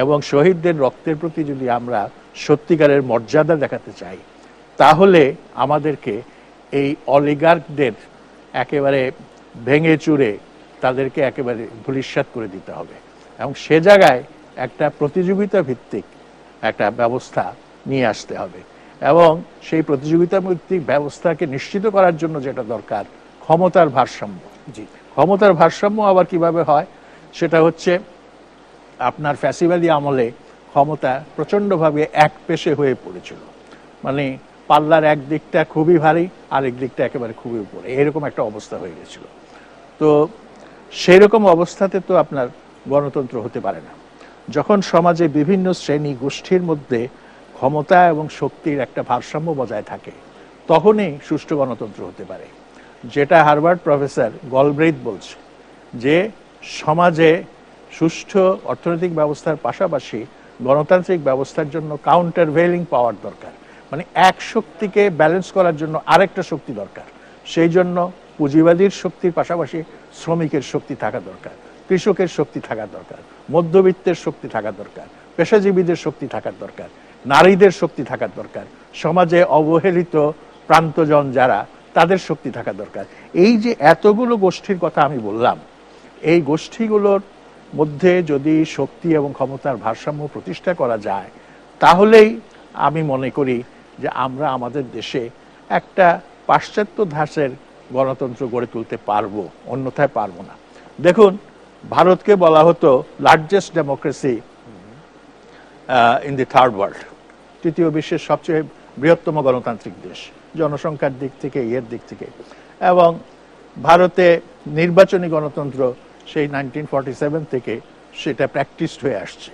এবং শহীদদের রক্তের প্রতি যদি আমরা সত্যিকারের মর্যাদা দেখাতে চাই, তাহলে আমাদেরকে এই অলিগার্কদের একেবারে ভেঙে চুরে তাদেরকে একেবারে ধূলিসাৎ করে দিতে হবে, এবং সে জায়গায় একটা প্রতিযোগিতা ভিত্তিক একটা ব্যবস্থা নিয়ে আসতে হবে। এবং সেই প্রতিযোগিতা ভিত্তিক ব্যবস্থাকে নিশ্চিত করার জন্য যেটা দরকার, ক্ষমতার ভারসাম্য। জি, ক্ষমতার ভারসাম্য আবার কিভাবে হয়? সেটা হচ্ছে আপনার ফ্যাসিবাদী আমলে ক্ষমতা প্রচন্ডভাবে একপেশে হয়ে পড়েছিল, মানে পাল্লার এক দিকটা খুবই ভারী, আরেক দিকটা একেবারে খুবই উপরে, এরকম একটা অবস্থা হয়ে গেছিল। তো সেই রকম অবস্থাতে তো আপনার গণতন্ত্র হতে পারে না। যখন সমাজে বিভিন্ন শ্রেণী গোষ্ঠীর মধ্যে ক্ষমতা এবং শক্তির একটা ভারসাম্য বজায় থাকে, তখনই সুষ্ঠু গণতন্ত্র হতে পারে। যেটা হার্ভার্ড প্রফেসর গলব্রেইথ বলছে, যে সমাজে সুষ্ঠু অর্থনৈতিক ব্যবস্থার পাশাপাশি গণতান্ত্রিক ব্যবস্থার জন্য কাউন্টারভেইলিং পাওয়ার দরকার। মানে এক শক্তিকে ব্যালেন্স করার জন্য আরেকটা শক্তি দরকার। সেই জন্য পুঁজিবাদীর শক্তির পাশাপাশি শ্রমিকের শক্তি থাকা দরকার, কৃষকের শক্তি থাকা দরকার, মধ্যবিত্তের শক্তি থাকা দরকার, পেশাজীবীদের শক্তি থাকার দরকার, নারীদের শক্তি থাকার দরকার, সমাজে অবহেলিত প্রান্তজন যারা, তাদের শক্তি থাকা দরকার। এই যে এতগুলো গোষ্ঠীর কথা আমি বললাম, এই গোষ্ঠীগুলোর মধ্যে যদি শক্তি এবং ক্ষমতার ভারসাম্য প্রতিষ্ঠা করা যায়, তাহলেই আমি মনে করি যে আমরা আমাদের দেশে একটা পাশ্চাত্য ধাঁচের গণতন্ত্র গড়ে তুলতে পারবো, অন্যথায় পারবো না। দেখুন, ভারতকে বলা হতো largest democracy in the third world, তৃতীয় বিশ্বের সবচেয়ে বৃহত্তম গণতান্ত্রিক দেশ, জনসংখ্যার দিক থেকে, এর দিক থেকে। এবং ভারতে নির্বাচনী গণতন্ত্র সেই 1947 থেকে সেটা প্র্যাকটিসড হয়ে আসছে।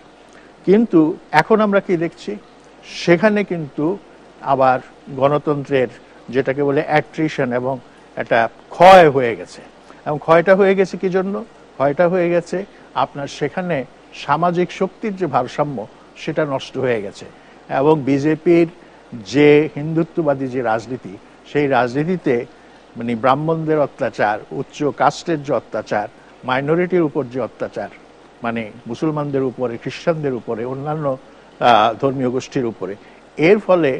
কিন্তু এখন আমরা কি দেখছি, সেখানে কিন্তু আবার গণতন্ত্রের যেটাকে বলে অ্যাট্রিশন এবং একটা ক্ষয় হয়ে গেছে। এবং ক্ষয়টা হয়ে গেছে কি জন্য? ক্ষয়টা হয়ে গেছে আপনার সেখানে সামাজিক শক্তির যে ভারসাম্য, সেটা নষ্ট হয়ে গেছে। এবং বিজেপির যে হিন্দুত্ববাদী যে রাজনীতি, সেই রাজনীতিতে মানে ব্রাহ্মণদের অত্যাচার, উচ্চ কাস্টের যে অত্যাচার, মাইনরিটির উপর যে অত্যাচার, মানে মুসলমানদের উপরে, খ্রিস্টানদের উপরে, অন্যান্য ধর্মীয় গোষ্ঠীর উপরে, এর ফলে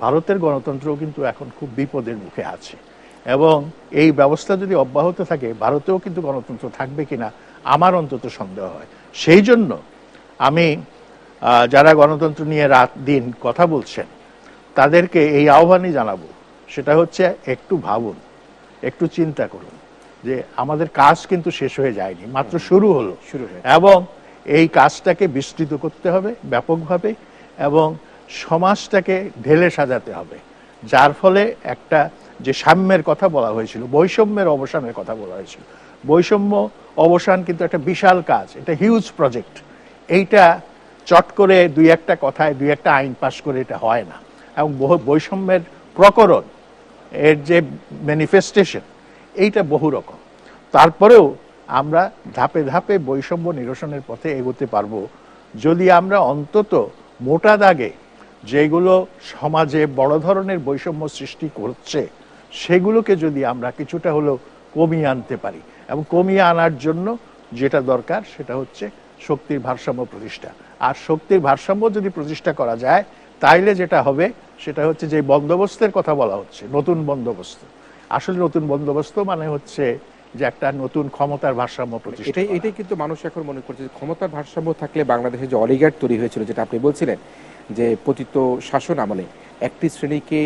ভারতের গণতন্ত্রও কিন্তু এখন খুব বিপদের মুখে আছে। এবং এই ব্যবস্থা যদি অব্যাহত থাকে, ভারতেও কিন্তু গণতন্ত্র থাকবে কিনা আমার অন্তত সন্দেহ হয়। সেই জন্য আমি যারা গণতন্ত্র নিয়ে রাত দিন কথা বলছেন, তাদেরকে এই আহ্বানই জানাবো, সেটা হচ্ছে একটু ভাবুন, একটু চিন্তা করুন যে আমাদের কাজ কিন্তু শেষ হয়ে যায়নি, মাত্র শুরু হলো। এবং এই কাজটাকে বিস্তৃত করতে হবে ব্যাপকভাবে, এবং সমাজটাকে ঢেলে সাজাতে হবে, যার ফলে একটা যে সাম্যের কথা বলা হয়েছিল, বৈষম্যের অবসানের কথা বলা হয়েছিল, বৈষম্য অবসান কিন্তু একটা বিশাল কাজ, এটা হিউজ প্রজেক্ট। এইটা চট করে দুই একটা কথায়, দুই একটা আইন পাশ করে এটা হয় না। এবং বৈষম্যের প্রকরণ, এর যে ম্যানিফেস্টেশন, এইটা বহু রকম। তারপরেও আমরা ধাপে ধাপে বৈষম্য নিরসনের পথে এগোতে পারবো, যদি আমরা অন্তত মোটা দাগে যেগুলো সমাজে বড় ধরনের বৈষম্য সৃষ্টি করছে, সেগুলোকে যদি আমরা কিছুটা হলেও কমিয়ে আনতে পারি। এবং কমিয়ে আনার জন্য যেটা দরকার, সেটা হচ্ছে শক্তির ভারসাম্য প্রতিষ্ঠা। আর শক্তির ভারসাম্য যদি প্রতিষ্ঠা করা যায়, তাইলে যেটা হবে সেটা হচ্ছে যে বন্দোবস্তের কথা বলা হচ্ছে, নতুন বন্দোবস্ত, আসলে নতুন বন্দোবস্ত মানে হচ্ছে যে একটা নতুন ক্ষমতার ভারসাম্য প্রতিষ্ঠা। এটাই কিন্তু মানুষ এখন মনে করছে যে ক্ষমতার ভারসাম্য থাকলে বাংলাদেশে যে অলিগার্ড তৈরি হয়েছিল, যেটা আপনি বলছিলেন, যে পতিত শাসন আমলে একটি শ্রেণীকে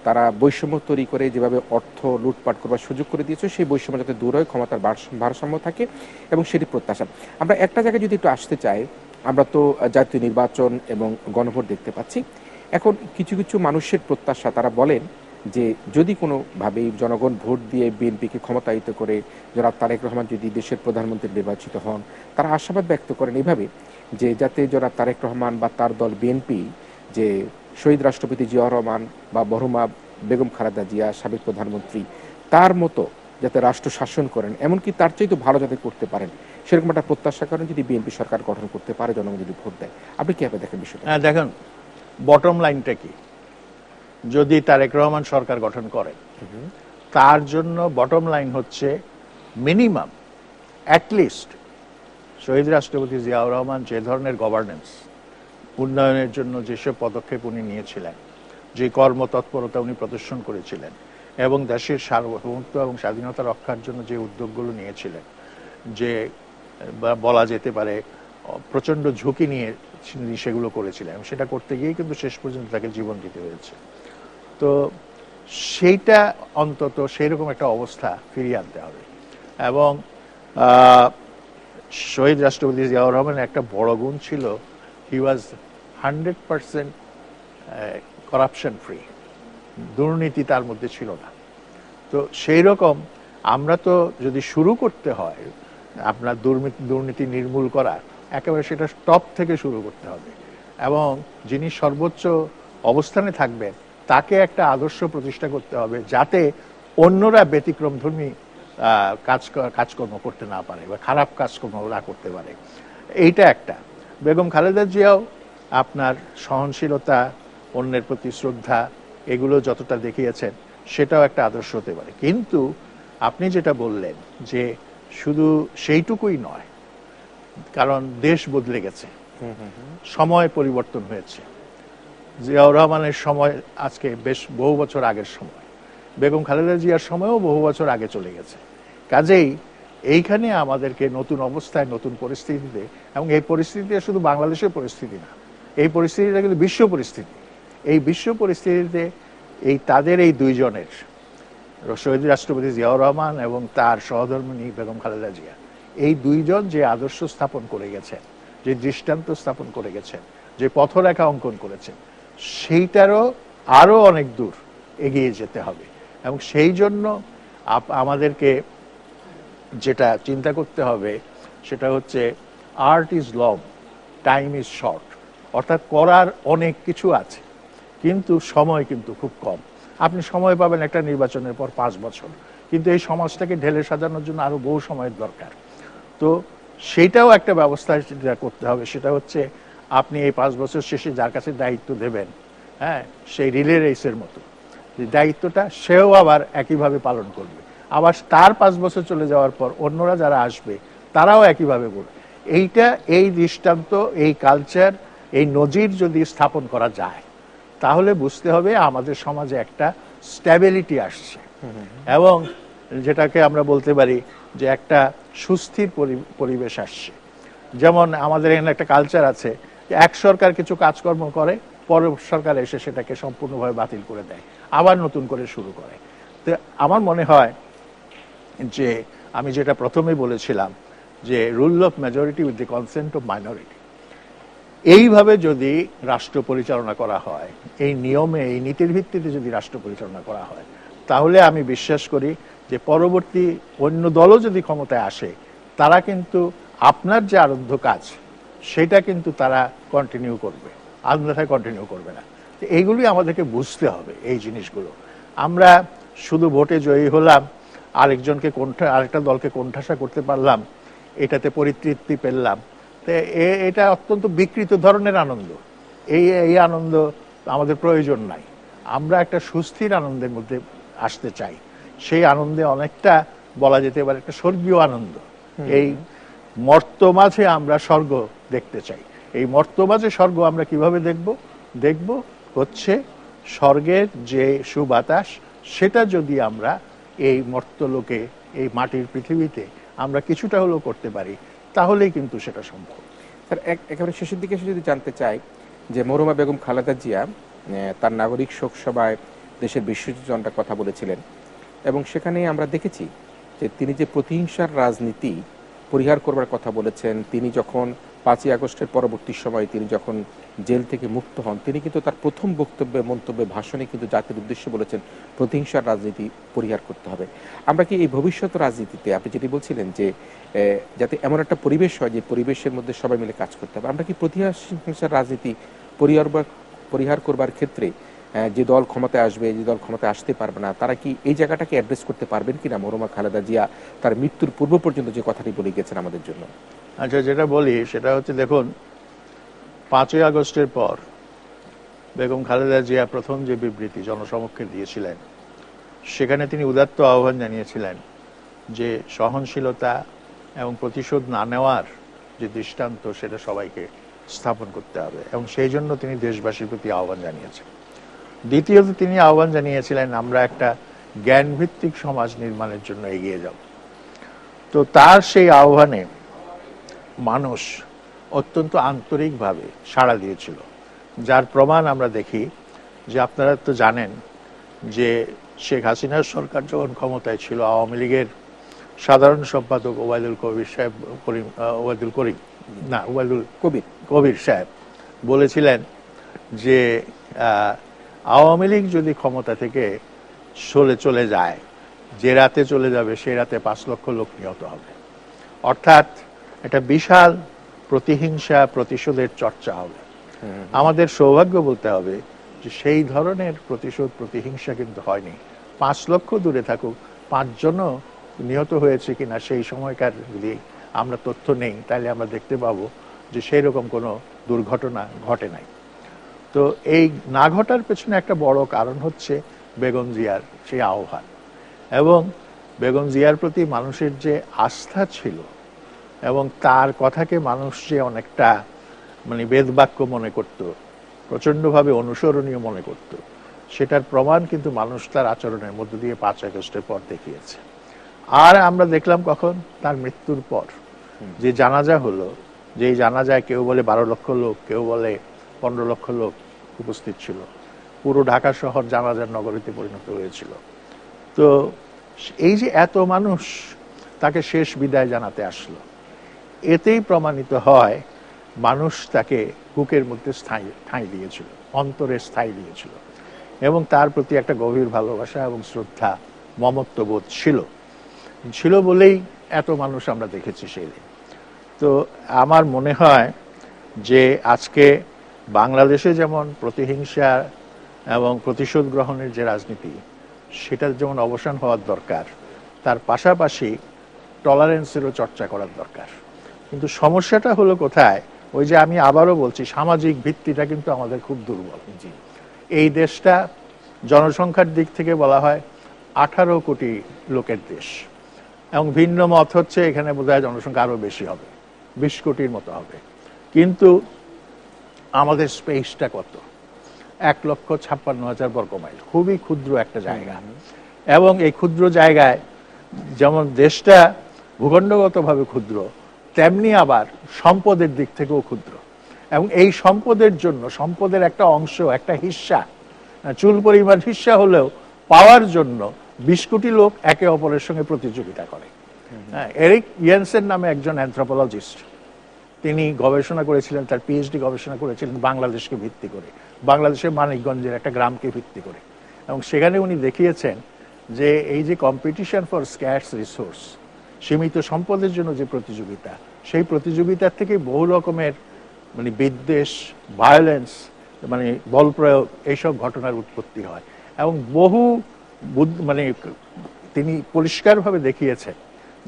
তারা বৈষম্য তৈরি করে যেভাবে অর্থ লুটপাট করবার সুযোগ করে দিয়েছে, সেই বৈষম্য যাতে দূর হয়, ক্ষমতার ভারসাম্য থাকে, এবং সেটি প্রত্যাশা। আমরা একটা জায়গায় যদি একটু আসতে চাই, আমরা তো জাতীয় নির্বাচন এবং গণভোট দেখতে পাচ্ছি। এখন কিছু কিছু মানুষের প্রত্যাশা, তারা বলেন যে যদি কোনোভাবেই জনগণ ভোট দিয়ে বিএনপিকে ক্ষমতায়িত করে জনাব তারেক রহমান যদি দেশের প্রধানমন্ত্রী নির্বাচিত হন, তারা আশাবাদ ব্যক্ত করেন এভাবে যে যাতে জনাব তারেক রহমান বা তার দল বিএনপি, যে শহীদ রাষ্ট্রপতি জিয়াউর রহমান বা মরহুমা বেগম খালেদা জিয়া সাবেক প্রধানমন্ত্রী, তার মতো যাতে রাষ্ট্র শাসন করেন, এমনকি তার চাইতে ভালো যাতে করতে পারেন, সেরকম একটা প্রত্যাশা করেন যদি বিএনপি সরকার গঠন করতে পারে, জনগণ যদি ভোট দেয়। আপনি কিভাবে দেখেন বিষয়টা? হ্যাঁ, দেখেন বটম লাইনটা কি, যদি তারেক রহমান সরকার গঠন করেন, তার জন্য বটম লাইন হচ্ছে মিনিমাম অ্যাটলিস্ট শহীদ রাষ্ট্রপতি জিয়াউর রহমান যে ধরনের গভর্নেন্স, উন্নয়নের জন্য যেসব পদক্ষেপ উনি নিয়েছিলেন, যে কর্মতৎপরতা উনি প্রদর্শন করেছিলেন, এবং দেশের সার্বভৌমত্ব এবং স্বাধীনতা রক্ষার জন্য যে উদ্যোগগুলো নিয়েছিলেন, যে বলা যেতে পারে প্রচন্ড ঝুঁকি নিয়ে সেগুলো করেছিলেন, সেটা করতে গিয়ে কিন্তু শেষ পর্যন্ত তাকে জীবন দিতে হয়েছে। তো সেইটা অন্তত সেইরকম একটা অবস্থা ফিরিয়ে আনতে হবে। এবং শহীদ রাষ্ট্রপতি জিয়াউর রহমানের একটা বড় গুণ ছিল, হি ওয়াজ 100% করাপশন ফ্রি। দুর্নীতি তার মধ্যে ছিল না। তো সেই রকম আমরা তো যদি শুরু করতে হয় আপনার দুর্নীতি নির্মূল করা, একেবারে সেটা টপ থেকে শুরু করতে হবে, এবং যিনি সর্বোচ্চ অবস্থানে থাকবেন তাকে একটা আদর্শ প্রতিষ্ঠা করতে হবে যাতে অন্যরা ব্যতিক্রমধর্মী কাজকর্ম করতে না পারে বা খারাপ কাজকর্ম না করতে পারে। এইটা একটা। বেগম খালেদা জিয়াও আপনার সহনশীলতা, অন্যের প্রতি শ্রদ্ধা, এগুলো যতটা দেখিয়েছেন সেটাও একটা আদর্শ হতে পারে। কিন্তু আপনি যেটা বললেন যে শুধু সেইটুকুই নয়, কারণ দেশ বদলে গেছে, সময় পরিবর্তন হয়েছে। জিয়াউর রহমানের সময় আজকে বেশ বহু বছর আগের সময়, বেগম খালেদা জিয়ার সময়ও বহু বছর আগে চলে গেছে। কাজেই এইখানে আমাদেরকে নতুন অবস্থায়, নতুন পরিস্থিতিতে, এবং এই পরিস্থিতিতে শুধু বাংলাদেশের পরিস্থিতি না, এই পরিস্থিতিটা কিন্তু বিশ্ব পরিস্থিতি। এই বিশ্ব পরিস্থিতিতে তাদের এই দুইজনের, শহীদ রাষ্ট্রপতি জিয়াউর রহমান এবং তার সহধর্মিণী বেগম খালেদা জিয়া, এই দুইজন যে আদর্শ স্থাপন করে গেছেন, যে দৃষ্টান্ত স্থাপন করে গেছেন, যে পথরেখা অঙ্কন করেছেন, সেইটারও আরো অনেক দূর এগিয়ে যেতে হবে। এবং সেই জন্য আমাদেরকে যেটা চিন্তা করতে হবে সেটা হচ্ছে art is long, time is short. অর্থাৎ করার অনেক কিছু আছে, কিন্তু সময় কিন্তু খুব কম। আপনি সময় পাবেন একটা নির্বাচনের পর 5 বছর, কিন্তু এই সমাজটাকে ঢেলে সাজানোর জন্য আরো বহু সময়ের দরকার। তো সেটাও একটা ব্যবস্থা যেটা করতে হবে, সেটা হচ্ছে আপনি এই 5 বছর শেষে যার কাছে দায়িত্ব দেবেন, হ্যাঁ, সেই রিলে রেসের মতো দায়িত্বটা সেও আবার একইভাবে পালন করবে। আবার তার 5 বছর চলে যাওয়ার পর অন্যরা যারা আসবে তারাও একইভাবে করবে। এই দৃষ্টান্ত, এই কালচার, এই নজির যদি স্থাপন করা যায়, তাহলে বুঝতে হবে আমাদের সমাজে একটা স্ট্যাবিলিটি আসছে, এবং যেটাকে আমরা বলতে পারি যে একটা সুস্থির পরিবেশ আসছে। যেমন আমাদের এখানে একটা কালচার আছে, এক সরকার কিছু কাজকর্ম করে, পরের সরকার এসে সেটাকে সম্পূর্ণভাবে বাতিল করে দেয়, আবার নতুন করে শুরু করে। তো আমার মনে হয় যে আমি যেটা প্রথমেই বলেছিলাম যে rule of majority with the consent of minority, এইভাবে যদি রাষ্ট্র পরিচালনা করা হয়, এই নিয়মে, এই নীতির ভিত্তিতে যদি রাষ্ট্র পরিচালনা করা হয়, তাহলে আমি বিশ্বাস করি যে পরবর্তী অন্য দলও যদি ক্ষমতায় আসে, তারা কিন্তু আপনার যে আরব্ধ কাজ সেটা কিন্তু তারা কন্টিনিউ করবে, আন্দাথায় কন্টিনিউ করবে না। তো এইগুলি আমাদেরকে বুঝতে হবে, এই জিনিসগুলো। আমরা শুধু ভোটে জয়ী হলাম, আরেকটা দলকে কোণঠাসা করতে পারলাম, এটাতে পরিতৃপ্তি পেলাম, তো এটা অত্যন্ত বিকৃত ধরনের আনন্দ। এই আনন্দ আমাদের প্রয়োজন নাই। আমরা একটা সুস্থির আনন্দের মধ্যে আসতে চাই। সেই আনন্দে অনেকটা বলা যেতে পারে একটা স্বর্গীয় আনন্দ। এই মর্তমাঝে আমরা স্বর্গ দেখতে চাই। এই মর্তমাঝে স্বর্গ আমরা কিভাবে দেখব হচ্ছে স্বর্গের যে সুবাতাস, সেটা যদি আমরা এই মর্তলোকে, এই মাটির পৃথিবীতে আমরা কিছুটা হলেও করতে পারি, তাহলেই কিন্তু সেটা সম্ভব। স্যার, একেবারে শেষের দিকে যদি জানতে চাই যে মরহুমা বেগম খালেদা জিয়া তার নাগরিক শোক সভায় দেশের বিশ্বজনটার কথা বলেছিলেন, এবং সেখানে আমরা দেখেছি যে তিনি যে প্রতিহিংসার রাজনীতি পরিহার করবার কথা বলেছেন। তিনি যখন 5ই আগস্টের পরবর্তী সময়ে তিনি যখন জেল থেকে মুক্ত হন, তিনি কিন্তু তার প্রথম মন্তব্যে, ভাষণে কিন্তু জাতির উদ্দেশ্যে বলেছেন প্রতিহিংসার রাজনীতি পরিহার করতে হবে। আমরা কি এই ভবিষ্যৎ রাজনীতিতে, আপনি যেটি বলছিলেন যে যাতে এমন একটা পরিবেশ হয় যে পরিবেশের মধ্যে সবাই মিলে কাজ করতে হবে, আমরা কি প্রতিহিংসার রাজনীতি পরিহার করবার ক্ষেত্রে যে দল ক্ষমতায় আসবে, যে দল ক্ষমতায় আসতে পারবে না, তারা কি এই জায়গাটাকে অ্যাড্রেস করতে পারবেন কিনা? মরহুমা খালেদা জিয়া তার মৃত্যুর পূর্ব পর্যন্ত যে কথাটি বলে গেছেন আমাদের জন্য। আচ্ছা, যেটা বলি সেটা হচ্ছে, দেখুন, 5ই আগস্টের পর বেগম খালেদা জিয়া প্রথম যে বিবৃতি জনসমক্ষে দিয়েছিলেন, সেখানে তিনি উদাত্ত আহ্বান জানিয়েছিলেন যে সহনশীলতা এবং প্রতিশোধ না নেওয়ার যে দৃষ্টান্ত, সেটা সবাইকে স্থাপন করতে হবে, এবং সেই জন্য তিনি দেশবাসীর প্রতি আহ্বান জানিয়েছেন। দ্বিতীয়ত তিনি আহ্বান জানিয়েছিলেন আমরা একটা জ্ঞানভিত্তিক সমাজ নির্মাণের জন্য এগিয়ে যাব। তো তার সেই আহ্বানে মানুষ অত্যন্ত আন্তরিকভাবে সাড়া দিয়েছিল, যার প্রমাণ আমরা দেখি যে আপনারা তো জানেন যে শেখ হাসিনার সরকার যখন ক্ষমতায় ছিল, আওয়ামী লীগের সাধারণ সম্পাদক ওবায়দুল কবির সাহেব বলেছিলেন যে আওয়ামী লীগ যদি ক্ষমতা থেকে চলে যায়, যে রাতে চলে যাবে সেই রাতে 5 লক্ষ লোক নিহত হবে। অর্থাৎ একটা বিশাল প্রতিহিংসা প্রতিশোধের চর্চা হবে। আমাদের সৌভাগ্য বলতে হবে যে সেই ধরনের প্রতিশোধ প্রতিহিংসা কিন্তু হয়নি। 5 লক্ষ দূরে থাকুক, 5 জনও নিহত হয়েছে কিনা সেই সময়কার যদি আমরা তথ্য নেই, তাহলে আমরা দেখতে পাবো যে সেই রকম কোনো দুর্ঘটনা ঘটে নাই। তো এই না ঘটার পেছনে একটা বড় কারণ হচ্ছে বেগম জিয়ার সেই আহ্বান, এবং বেগম জিয়ার প্রতি মানুষের যে আস্থা ছিল এবং তার কথাকে মানুষ যে অনেকটা মানে বেদবাক্য মনে করত, প্রচন্ডভাবে অনুসরণীয় মনে করত, সেটার প্রমাণ কিন্তু মানুষ তার আচরণের মধ্য দিয়ে 5 আগস্টের পর দেখিয়েছে। আর আমরা দেখলাম কখন, তার মৃত্যুর পর যে জানাজা হলো, যে জানাজায় কেউ বলে 12 লক্ষ লোক, কেউ বলে 15 লক্ষ লোক উপস্থিত ছিল। পুরো ঢাকা শহর জানাজার নগরীতে পরিণত হয়েছিল। তো এই যে এত মানুষ তাকে শেষ বিদায় জানাতে আসলো, এতেই প্রমাণিত হয় মানুষ তাকে বুকের মধ্যে ঠাঁই দিয়েছিল, অন্তরে স্থায়ী দিয়েছিল, এবং তার প্রতি একটা গভীর ভালোবাসা এবং শ্রদ্ধা, মমত্ববোধ ছিল বলেই এত মানুষ আমরা দেখেছি সেই দিন। তো আমার মনে হয় যে আজকে বাংলাদেশে যেমন প্রতিহিংসা এবং প্রতিশোধ গ্রহণের যে রাজনীতি, সেটার যেমন অবসান হওয়ার দরকার, তার পাশাপাশি টলারেন্সেরও চর্চা করার দরকার। কিন্তু সমস্যাটা হলো কোথায়, ওই যে আমি আবারও বলছি, সামাজিক ভিত্তিটা কিন্তু আমাদের খুব দুর্বল। এই দেশটা জনসংখ্যার দিক থেকে বলা হয় 18 কোটি লোকের দেশ, এবং ভিন্ন মত হচ্ছে এখানে বোধহয় জনসংখ্যা আরো বেশি হবে, 20 কোটির মতো হবে। কিন্তু আমাদের স্পেসটা কত? 1,56,000 বর্গ মাইল, খুবই ক্ষুদ্র একটা জায়গা। এবং এই ক্ষুদ্র জায়গায় যেমন দেশটা ভূখণ্ডগতভাবে ক্ষুদ্র, তেমনি আবার সম্পদের দিক থেকেও ক্ষুদ্র। এবং এই সম্পদের জন্য, সম্পদের একটা অংশ, একটা হিস্সা, চুল পরিমাণ হিস্সা হলেও পাওয়ার জন্য 20 কোটি লোক একে অপরের সঙ্গে প্রতিযোগিতা করে। এরিক ইয়েনসেন নামে একজন অ্যানথ্রোপোলজিস্ট, তিনি গবেষণা করেছিলেন, তার পিএইচডি গবেষণা করেছিলেন বাংলাদেশকে ভিত্তি করে, বাংলাদেশের মানিকগঞ্জের একটা গ্রামকে ভিত্তি করে। এবং সেখানে উনি দেখিয়েছেন যে এই যে কম্পিটিশন ফর স্ক্যার্স রিসোর্স, সীমিত সম্পদের জন্য যে প্রতিযোগিতা, সেই প্রতিযোগিতার থেকে বহু রকমের মানে বিদ্বেষ, ভায়োলেন্স, মানে বল প্রয়োগ, এইসব ঘটনার উৎপত্তি হয়। এবং বহু মানে তিনি পরিষ্কারভাবে দেখিয়েছেন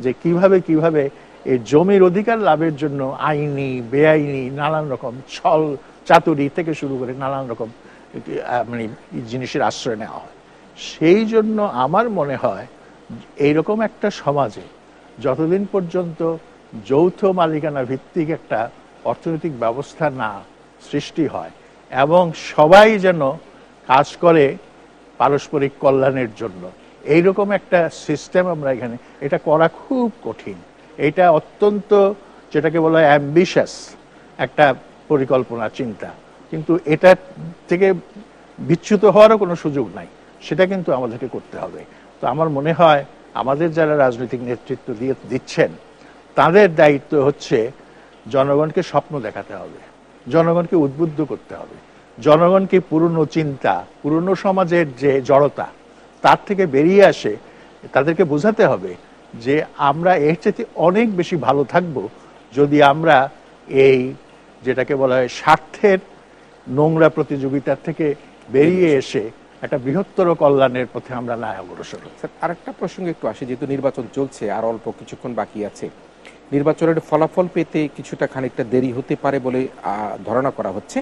যে কিভাবে এই জমির অধিকার লাভের জন্য আইনি বেআইনি নানান রকম ছল চাতুরি থেকে শুরু করে নানান রকম মানে জিনিসের আশ্রয় নেওয়া হয়। সেই জন্য আমার মনে হয় এইরকম একটা সমাজে যতদিন পর্যন্ত যৌথ মালিকানা ভিত্তিক একটা অর্থনৈতিক ব্যবস্থা না সৃষ্টি হয় এবং সবাই যেন কাজ করে পারস্পরিক কল্যাণের জন্য, এইরকম একটা সিস্টেম আমরা এখানে, এটা করা খুব কঠিন। এটা অত্যন্ত যেটাকে বলা হয় অ্যাম্বিশাস একটা পরিকল্পনা, চিন্তা, কিন্তু এটা থেকে বিচ্যুত হওয়ারও কোনো সুযোগ নাই। সেটা কিন্তু আমাদেরকে করতে হবে। তো আমার মনে হয় আমাদের যারা রাজনৈতিক নেতৃত্ব দিচ্ছেন, তাদের দায়িত্ব হচ্ছে জনগণকে স্বপ্ন দেখাতে হবে, জনগণকে উদ্বুদ্ধ করতে হবে, জনগণকে পুরনো চিন্তা, পুরনো সমাজের যে জড়তা, তার থেকে বেরিয়ে আসে তাদেরকে বোঝাতে হবে যে আমরা এর চেয়ে অনেক বেশি ভালো থাকব যদি আমরা এই যেটাকে বলা হয় স্বার্থের নোংরা প্রতিযোগিতার থেকে বেরিয়ে এসে একটা বৃহত্তর কল্যাণের পথে আমরা না অগ্রসর হই। আরেকটা প্রসঙ্গে একটু আসি, যেহেতু নির্বাচন চলছে আর অল্প কিছুক্ষণ বাকি আছে, নির্বাচনের ফলাফল পেতে কিছুটা খানিকটা দেরি হতে পারে বলে ধারণা করা হচ্ছে।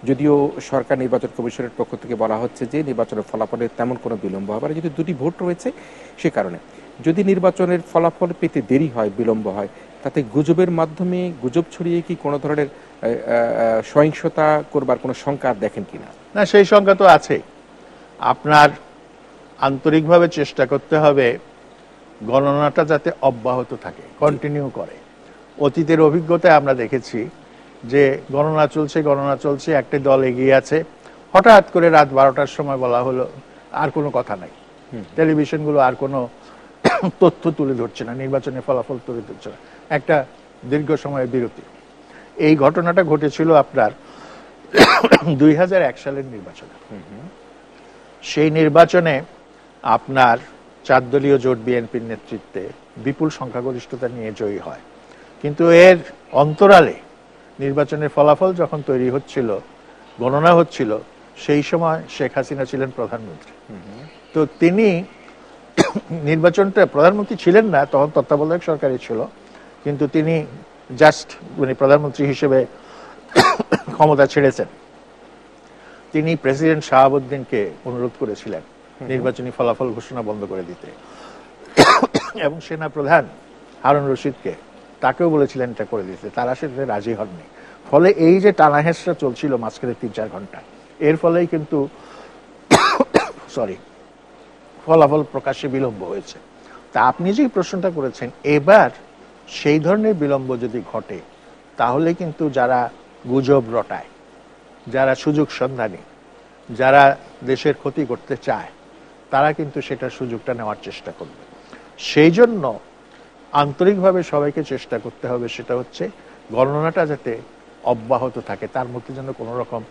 যদিও সরকার নির্বাচন কমিশনের পক্ষ থেকে বলা হচ্ছে যে নির্বাচনের ফলাফলে তেমন কোনো বিলম্ব হবে না, যেহেতু 2টি ভোট রয়েছে সে কারণে। যদি নির্বাচনের ফলাফল পেতে দেরি হয়, বিলম্ব হয়, তাতে গুজবের মাধ্যমে গুজব ছড়িয়ে কি কোনো ধরনের সহিংসতা করবার কোনো শঙ্কা দেখেন কিনা? না, সেই শঙ্কা তো আছে। আপনার আন্তরিকভাবে চেষ্টা করতে হবে গণনাটা যাতে অব্যাহত থাকে, কন্টিনিউ করে। অতীতের অভিজ্ঞতায় আমরা দেখেছি যে গণনা চলছে, একটা দল এগিয়ে আছে, হঠাৎ করে রাত 12টার সময় বলা হলো আর কোনো কথা নাই, টেলিভিশনগুলো আর কোনো তথ্য তুলে ধরছে না, নির্বাচনের ফলাফল তুলে ধরছে না, একটা দীর্ঘ সময়ের বিরতি। এই ঘটনাটা ঘটেছিল আপনার 2001 সালের নির্বাচনে। সেই নির্বাচনে আপনার 4 দলীয় জোট বিএনপির নেতৃত্বে বিপুল সংখ্যাগরিষ্ঠতা নিয়ে জয়ী হয়। কিন্তু এর অন্তরালে নির্বাচনের ফলাফল যখন তৈরি হচ্ছিল, গণনা হচ্ছিল, সেই সময় শেখ হাসিনা ছিলেন প্রধানমন্ত্রী। তো তিনি নির্বাচনটা, প্রধানমন্ত্রী ছিলেন না তখন, তত্ত্বাবধায়ক সরকারই ছিল, কিন্তু তিনি জাস্ট মানে প্রধানমন্ত্রী হিসেবে ক্ষমতা ছেড়েছেন। তিনি প্রেসিডেন্ট শাহাবুদ্দিনকে অনুরোধ করেছিলেন নির্বাচনী ফলাফল ঘোষণা বন্ধ করে দিতে, এবং সেনা প্রধান হারুন রশিদকে, তাকেও বলেছিলেন এটা করে দিতে। তারা সেটাতে রাজি হননি। ফলে এই যে টানাহেঁচড়া চলছিল মাঝখানে 3-4 ঘন্টা, এর ফলেই কিন্তু ফলাফল প্রকাশে বিলম্ব হয়েছে। তা আপনি যে প্রশ্নটা করেছেন, এবার সেই ধরনের বিলম্ব যদি ঘটে, তাহলে কিন্তু যারা গুজব রটায়, যারা সুযোগ সন্ধানী, যারা দেশের ক্ষতি করতে চায়, তারা কিন্তু সেটার সুযোগটা নেওয়ার চেষ্টা করবে। সেই জন্য আন্তরিকভাবে সবাইকে চেষ্টা করতে হবে, সেটা হচ্ছে গণনাটা যাতে অব্যাহত থাকে, তার মধ্যে যেন কোনো রকম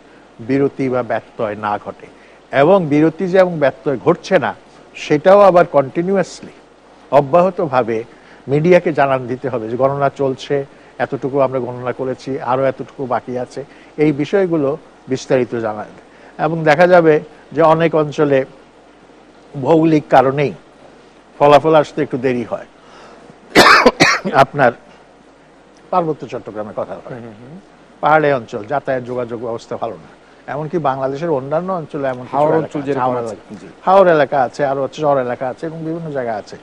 বিরতি বা ব্যত্যয় না ঘটে। এবং বিরতি যে এবং ব্যত্যয় ঘটছে না, সেটাও আবার কন্টিনিউয়াসলি অব্যাহতভাবে মিডিয়াকে জানান দিতে হবে যে গণনা চলছে, এতটুকু আমরা গণনা করেছি, আরো এতটুকু বাকি আছে, এই বিষয়গুলো বিস্তারিত জানাবে। এবং দেখা যাবে যে অনেক অঞ্চলে ভৌগোলিক কারণেই ফলাফল আসতে একটু দেরি হয়। আপনার পার্বত্য চট্টগ্রামের কথা হয়, পাহাড়ি অঞ্চল, যাতায়াত যোগাযোগ ব্যবস্থা ভালো না। এমনকি বাংলাদেশের অন্যান্য অঞ্চলে, এমন হাওর এলাকা আছে, আরো চর এলাকা আছে, এবং বিভিন্ন জায়গা আছে,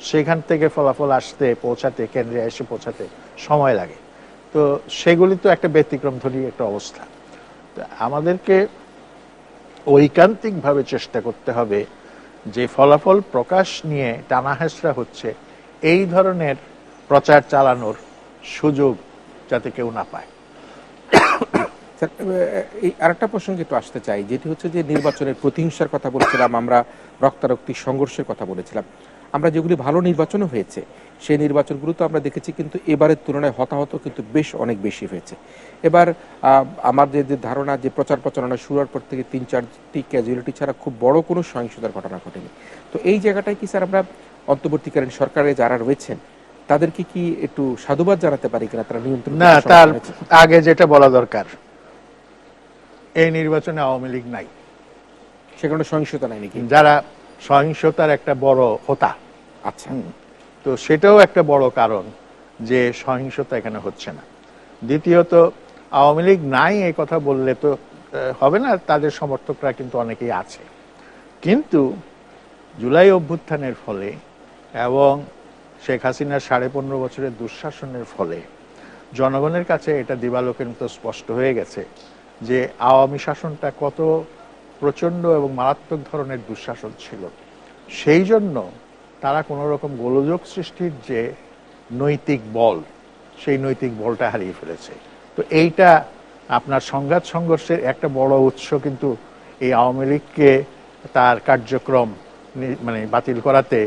সেখান থেকে ফলাফল আসতে, পৌঁছাতে, কেন্দ্রে এসে পৌঁছাতে সময় লাগে। তো সেগুলি তো একটা ব্যতিক্রমধর্মী একটা অবস্থা। আমাদেরকে ঐকান্তিক ভাবে চেষ্টা করতে হবে যে ফলাফল প্রকাশ নিয়ে টানাহেঁচড়া হচ্ছে, এই ধরনের প্রচার চালানোর সুযোগ যাতে কেউ না পায়। এই আরেকটা প্রসঙ্গে একটু আসতে চাই, যেটি হচ্ছে যে নির্বাচনের প্রতিহিংসার কথা বলেছিলাম আমরা, রক্তারক্তি সংঘর্ষের কথা বলেছিলাম। আমরা যেগুলি ভালো নির্বাচনও হয়েছে, সেই নির্বাচনগুলো তো আমরা দেখেছি, কিন্তু এবারের তুলনায় হতাহত কিন্তু বেশ অনেক বেশি হয়েছে। এবার আমাদের যে ধারণা, যে প্রচার প্রচারণা শুরুর পর থেকে 3-4টি ক্যাজুয়ালিটি ছাড়া খুব বড় কোনো সহিংসতার ঘটনা ঘটেনি। তো এই জায়গাটায় কি স্যার আমরা অন্তর্বর্তীকালীন সরকারে যারা রয়েছেন তাদেরকে কি একটু সাধুবাদ জানাতে পারি কিনা, তারা নিয়ন্ত্রণ? না, তার আগে যেটা বলা দরকার, এই নির্বাচনে আওয়ামী লীগ নাই, সেখানে সহিংসতা নাই নাকি? যারা সহিংসতার একটা বড় হোতা। আচ্ছা, তো সেটাও একটা বড় কারণ যে সহিংসতা এখানে হচ্ছে না। দ্বিতীয়ত, আওয়ামী লীগ নাই এই কথা বললে তো হবে না, তাদের সমর্থকরা কিন্তু অনেকেই আছে। কিন্তু জুলাই অভ্যুত্থানের ফলে এবং শেখ হাসিনার 15.5 বছরের দুঃশাসনের ফলে জনগণের কাছে এটা দিবালোকের মতো স্পষ্ট হয়ে গেছে যে আওয়ামী শাসনটা কত প্রচন্ড এবং মারাত্মক ধরনের দুঃশাসন ছিল। সেই জন্য তারা কোনো রকম গোলযোগ সৃষ্টির যে নৈতিক বল, সেই নৈতিক বলটা হারিয়ে ফেলেছে। তো এইটা আপনার সংঘাত সংঘর্ষের একটা বড় উৎস কিন্তু এই আওয়ামী লীগকে তার কার্যক্রম মানে বাতিল করাতে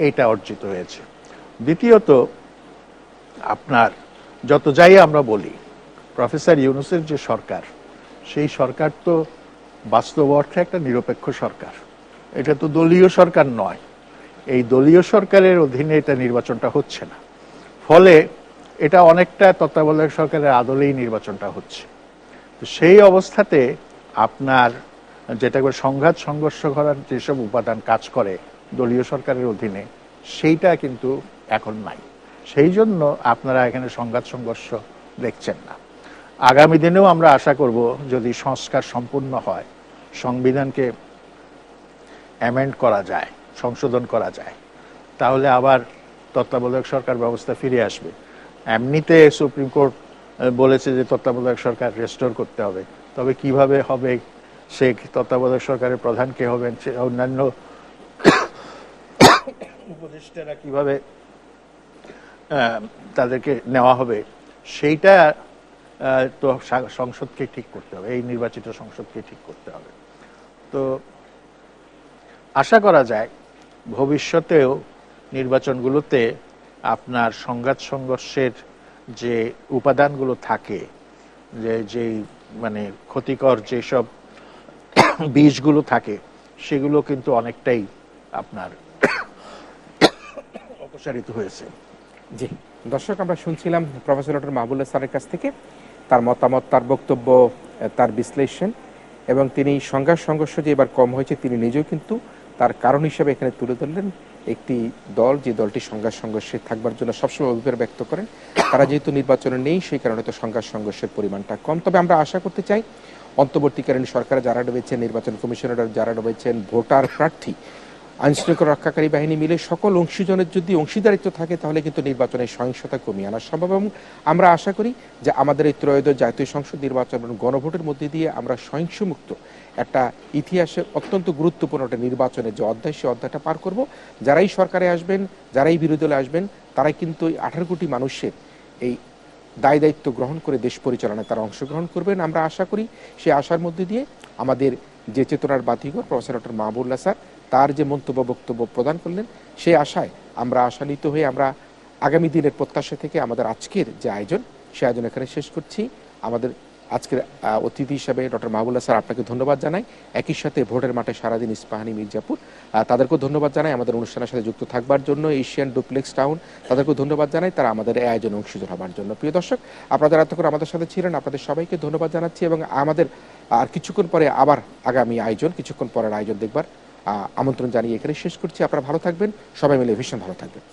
এইটা অর্জিত হয়েছে। দ্বিতীয়ত, আপনার যত যাই আমরা বলি, প্রফেসর ইউনূসের যে সরকার, সেই সরকার তো বাস্তব অর্থে একটা নিরপেক্ষ সরকার। এটা তো দলীয় সরকার নয়। এই দলীয় সরকারের অধীনে এটা নির্বাচনটা হচ্ছে না। ফলে এটা অনেকটা তত্ত্বাবধায়ক সরকারের আদলেই নির্বাচনটা হচ্ছে। তো সেই অবস্থাতে আপনার যেটা করে সংঘাত সংঘর্ষ করার যেসব উপাদান কাজ করে দলীয় সরকারের অধীনে, সেইটা কিন্তু এখন নাই। সেই জন্য আপনারা এখানে সংঘাত সংঘর্ষ দেখছেন না। আগামী দিনেও আমরা আশা করব, যদি সংস্কার সম্পূর্ণ হয়, সংবিধানকে অ্যামেন্ড করা যায়, সংশোধন করা যায়, তাহলে আবার তত্ত্বাবধায়ক সরকার ব্যবস্থা ফিরে আসবে। এমনিতে সুপ্রিম কোর্ট বলেছে যে তত্ত্বাবধায়ক সরকার রেস্টোর করতে হবে, তবে কিভাবে হবে, সে তত্ত্বাবধায়ক সরকারের প্রধান কে হবেন, অন্যান্য উপদেষ্টারা কিভাবে তাদেরকে নেওয়া হবে, সেইটা তো সংসদকে ঠিক করতে হবে, এই নির্বাচিত সংসদকে ঠিক করতে হবে। তো আশা করা যায় ভবিষ্যতেও নির্বাচনগুলোতে আপনার সংঘাত সংঘর্ষের যে উপাদানগুলো থাকে, যে মানে ক্ষতিকর যেসব বীজগুলো থাকে, সেগুলো কিন্তু অনেকটাই আপনার অপসারিত হয়েছে। জি দর্শক, আমরা শুনছিলাম প্রফেসর ডক্টর মাহবুবুল্লাহ স্যারের কাছ থেকে তার মতামত, তার বক্তব্য, তার বিশ্লেষণ, এবং তিনি সংঘর্ষ যে এবার কম হয়েছে তিনি নিজেও কিন্তু তার কারণ হিসেবে এখানে তুলে ধরলেন। একটি দল, যে দলটি সংঘর্ষে থাকবার জন্য সবসময় অভিপ্রায় ব্যক্ত করেন, তারা যেহেতু নির্বাচনে নেই সেই কারণে তো সংঘর্ষের পরিমাণটা কম। তবে আমরা আশা করতে চাই অন্তর্বর্তীকালীন সরকারে যারা রয়েছেন, নির্বাচন কমিশনার যারা রয়েছেন, ভোটার প্রার্থী, আইনশৃঙ্খলা রক্ষাকারী বাহিনী মিলে সকল অংশীজনের যদি অংশীদারিত্ব থাকে তাহলে কিন্তু নির্বাচনের সহিংসতা কমিয়ে আনা সম্ভব। এবং আমরা আশা করি যে আমাদের এই ত্রয়োদশ জাতীয় সংসদ নির্বাচন এবং গণভোটের মধ্যে দিয়ে আমরা সহিংসমুক্ত একটা ইতিহাসের অত্যন্ত গুরুত্বপূর্ণ একটা নির্বাচনের যে অধ্যায়, সেই অধ্যায়টা পার করব। যারাই সরকারে আসবেন, যারাই বিরোধী দলে আসবেন, তারাই কিন্তু 18 কোটি মানুষের এই দায় দায়িত্ব গ্রহণ করে দেশ পরিচালনায় তারা অংশগ্রহণ করবেন। আমরা আশা করি সেই আশার মধ্যে দিয়ে আমাদের যে চেতনার বাতিঘর প্রফেসর ডক্টর মাহবুবুল্লাহ স্যার তার যে বক্তব্য প্রদান করলেন, সেই আশায় আমরা আশান্বিত হয়ে আমরা আগামী দিনের প্রত্যাশা থেকে আমাদের আজকের যে আয়োজন, সেই আয়োজন এখানে শেষ করছি। আমাদের আজকের অতিথি হিসাবে ডক্টর মাহবুবুল্লাহ স্যার আপনাকে ধন্যবাদ জানাই। একই সাথে ভোটের মাঠে সারাদিন ইস্পাহানি মির্জাপুর তাদেরকেও ধন্যবাদ জানাই আমাদের অনুষ্ঠানের সাথে যুক্ত থাকবার জন্য। এশিয়ান ডুপ্লেক্স টাউন তাদেরকেও ধন্যবাদ জানাই তারা আমাদের এই আয়োজনে অংশীদার হবার জন্য। প্রিয় দর্শক, আপনারা এতক্ষণ আমাদের সাথে ছিলেন, আপনাদের সবাইকে ধন্যবাদ জানাচ্ছি এবং আমাদের আর কিছুক্ষণ পরে আবার আগামী আয়োজন, কিছুক্ষণ পরের আয়োজন দেখবার আমন্ত্রণ জানিয়ে এখানে শেষ করছি। আপনারা ভালো থাকবেন, সবাই মিলে ভীষণ ভালো থাকবেন।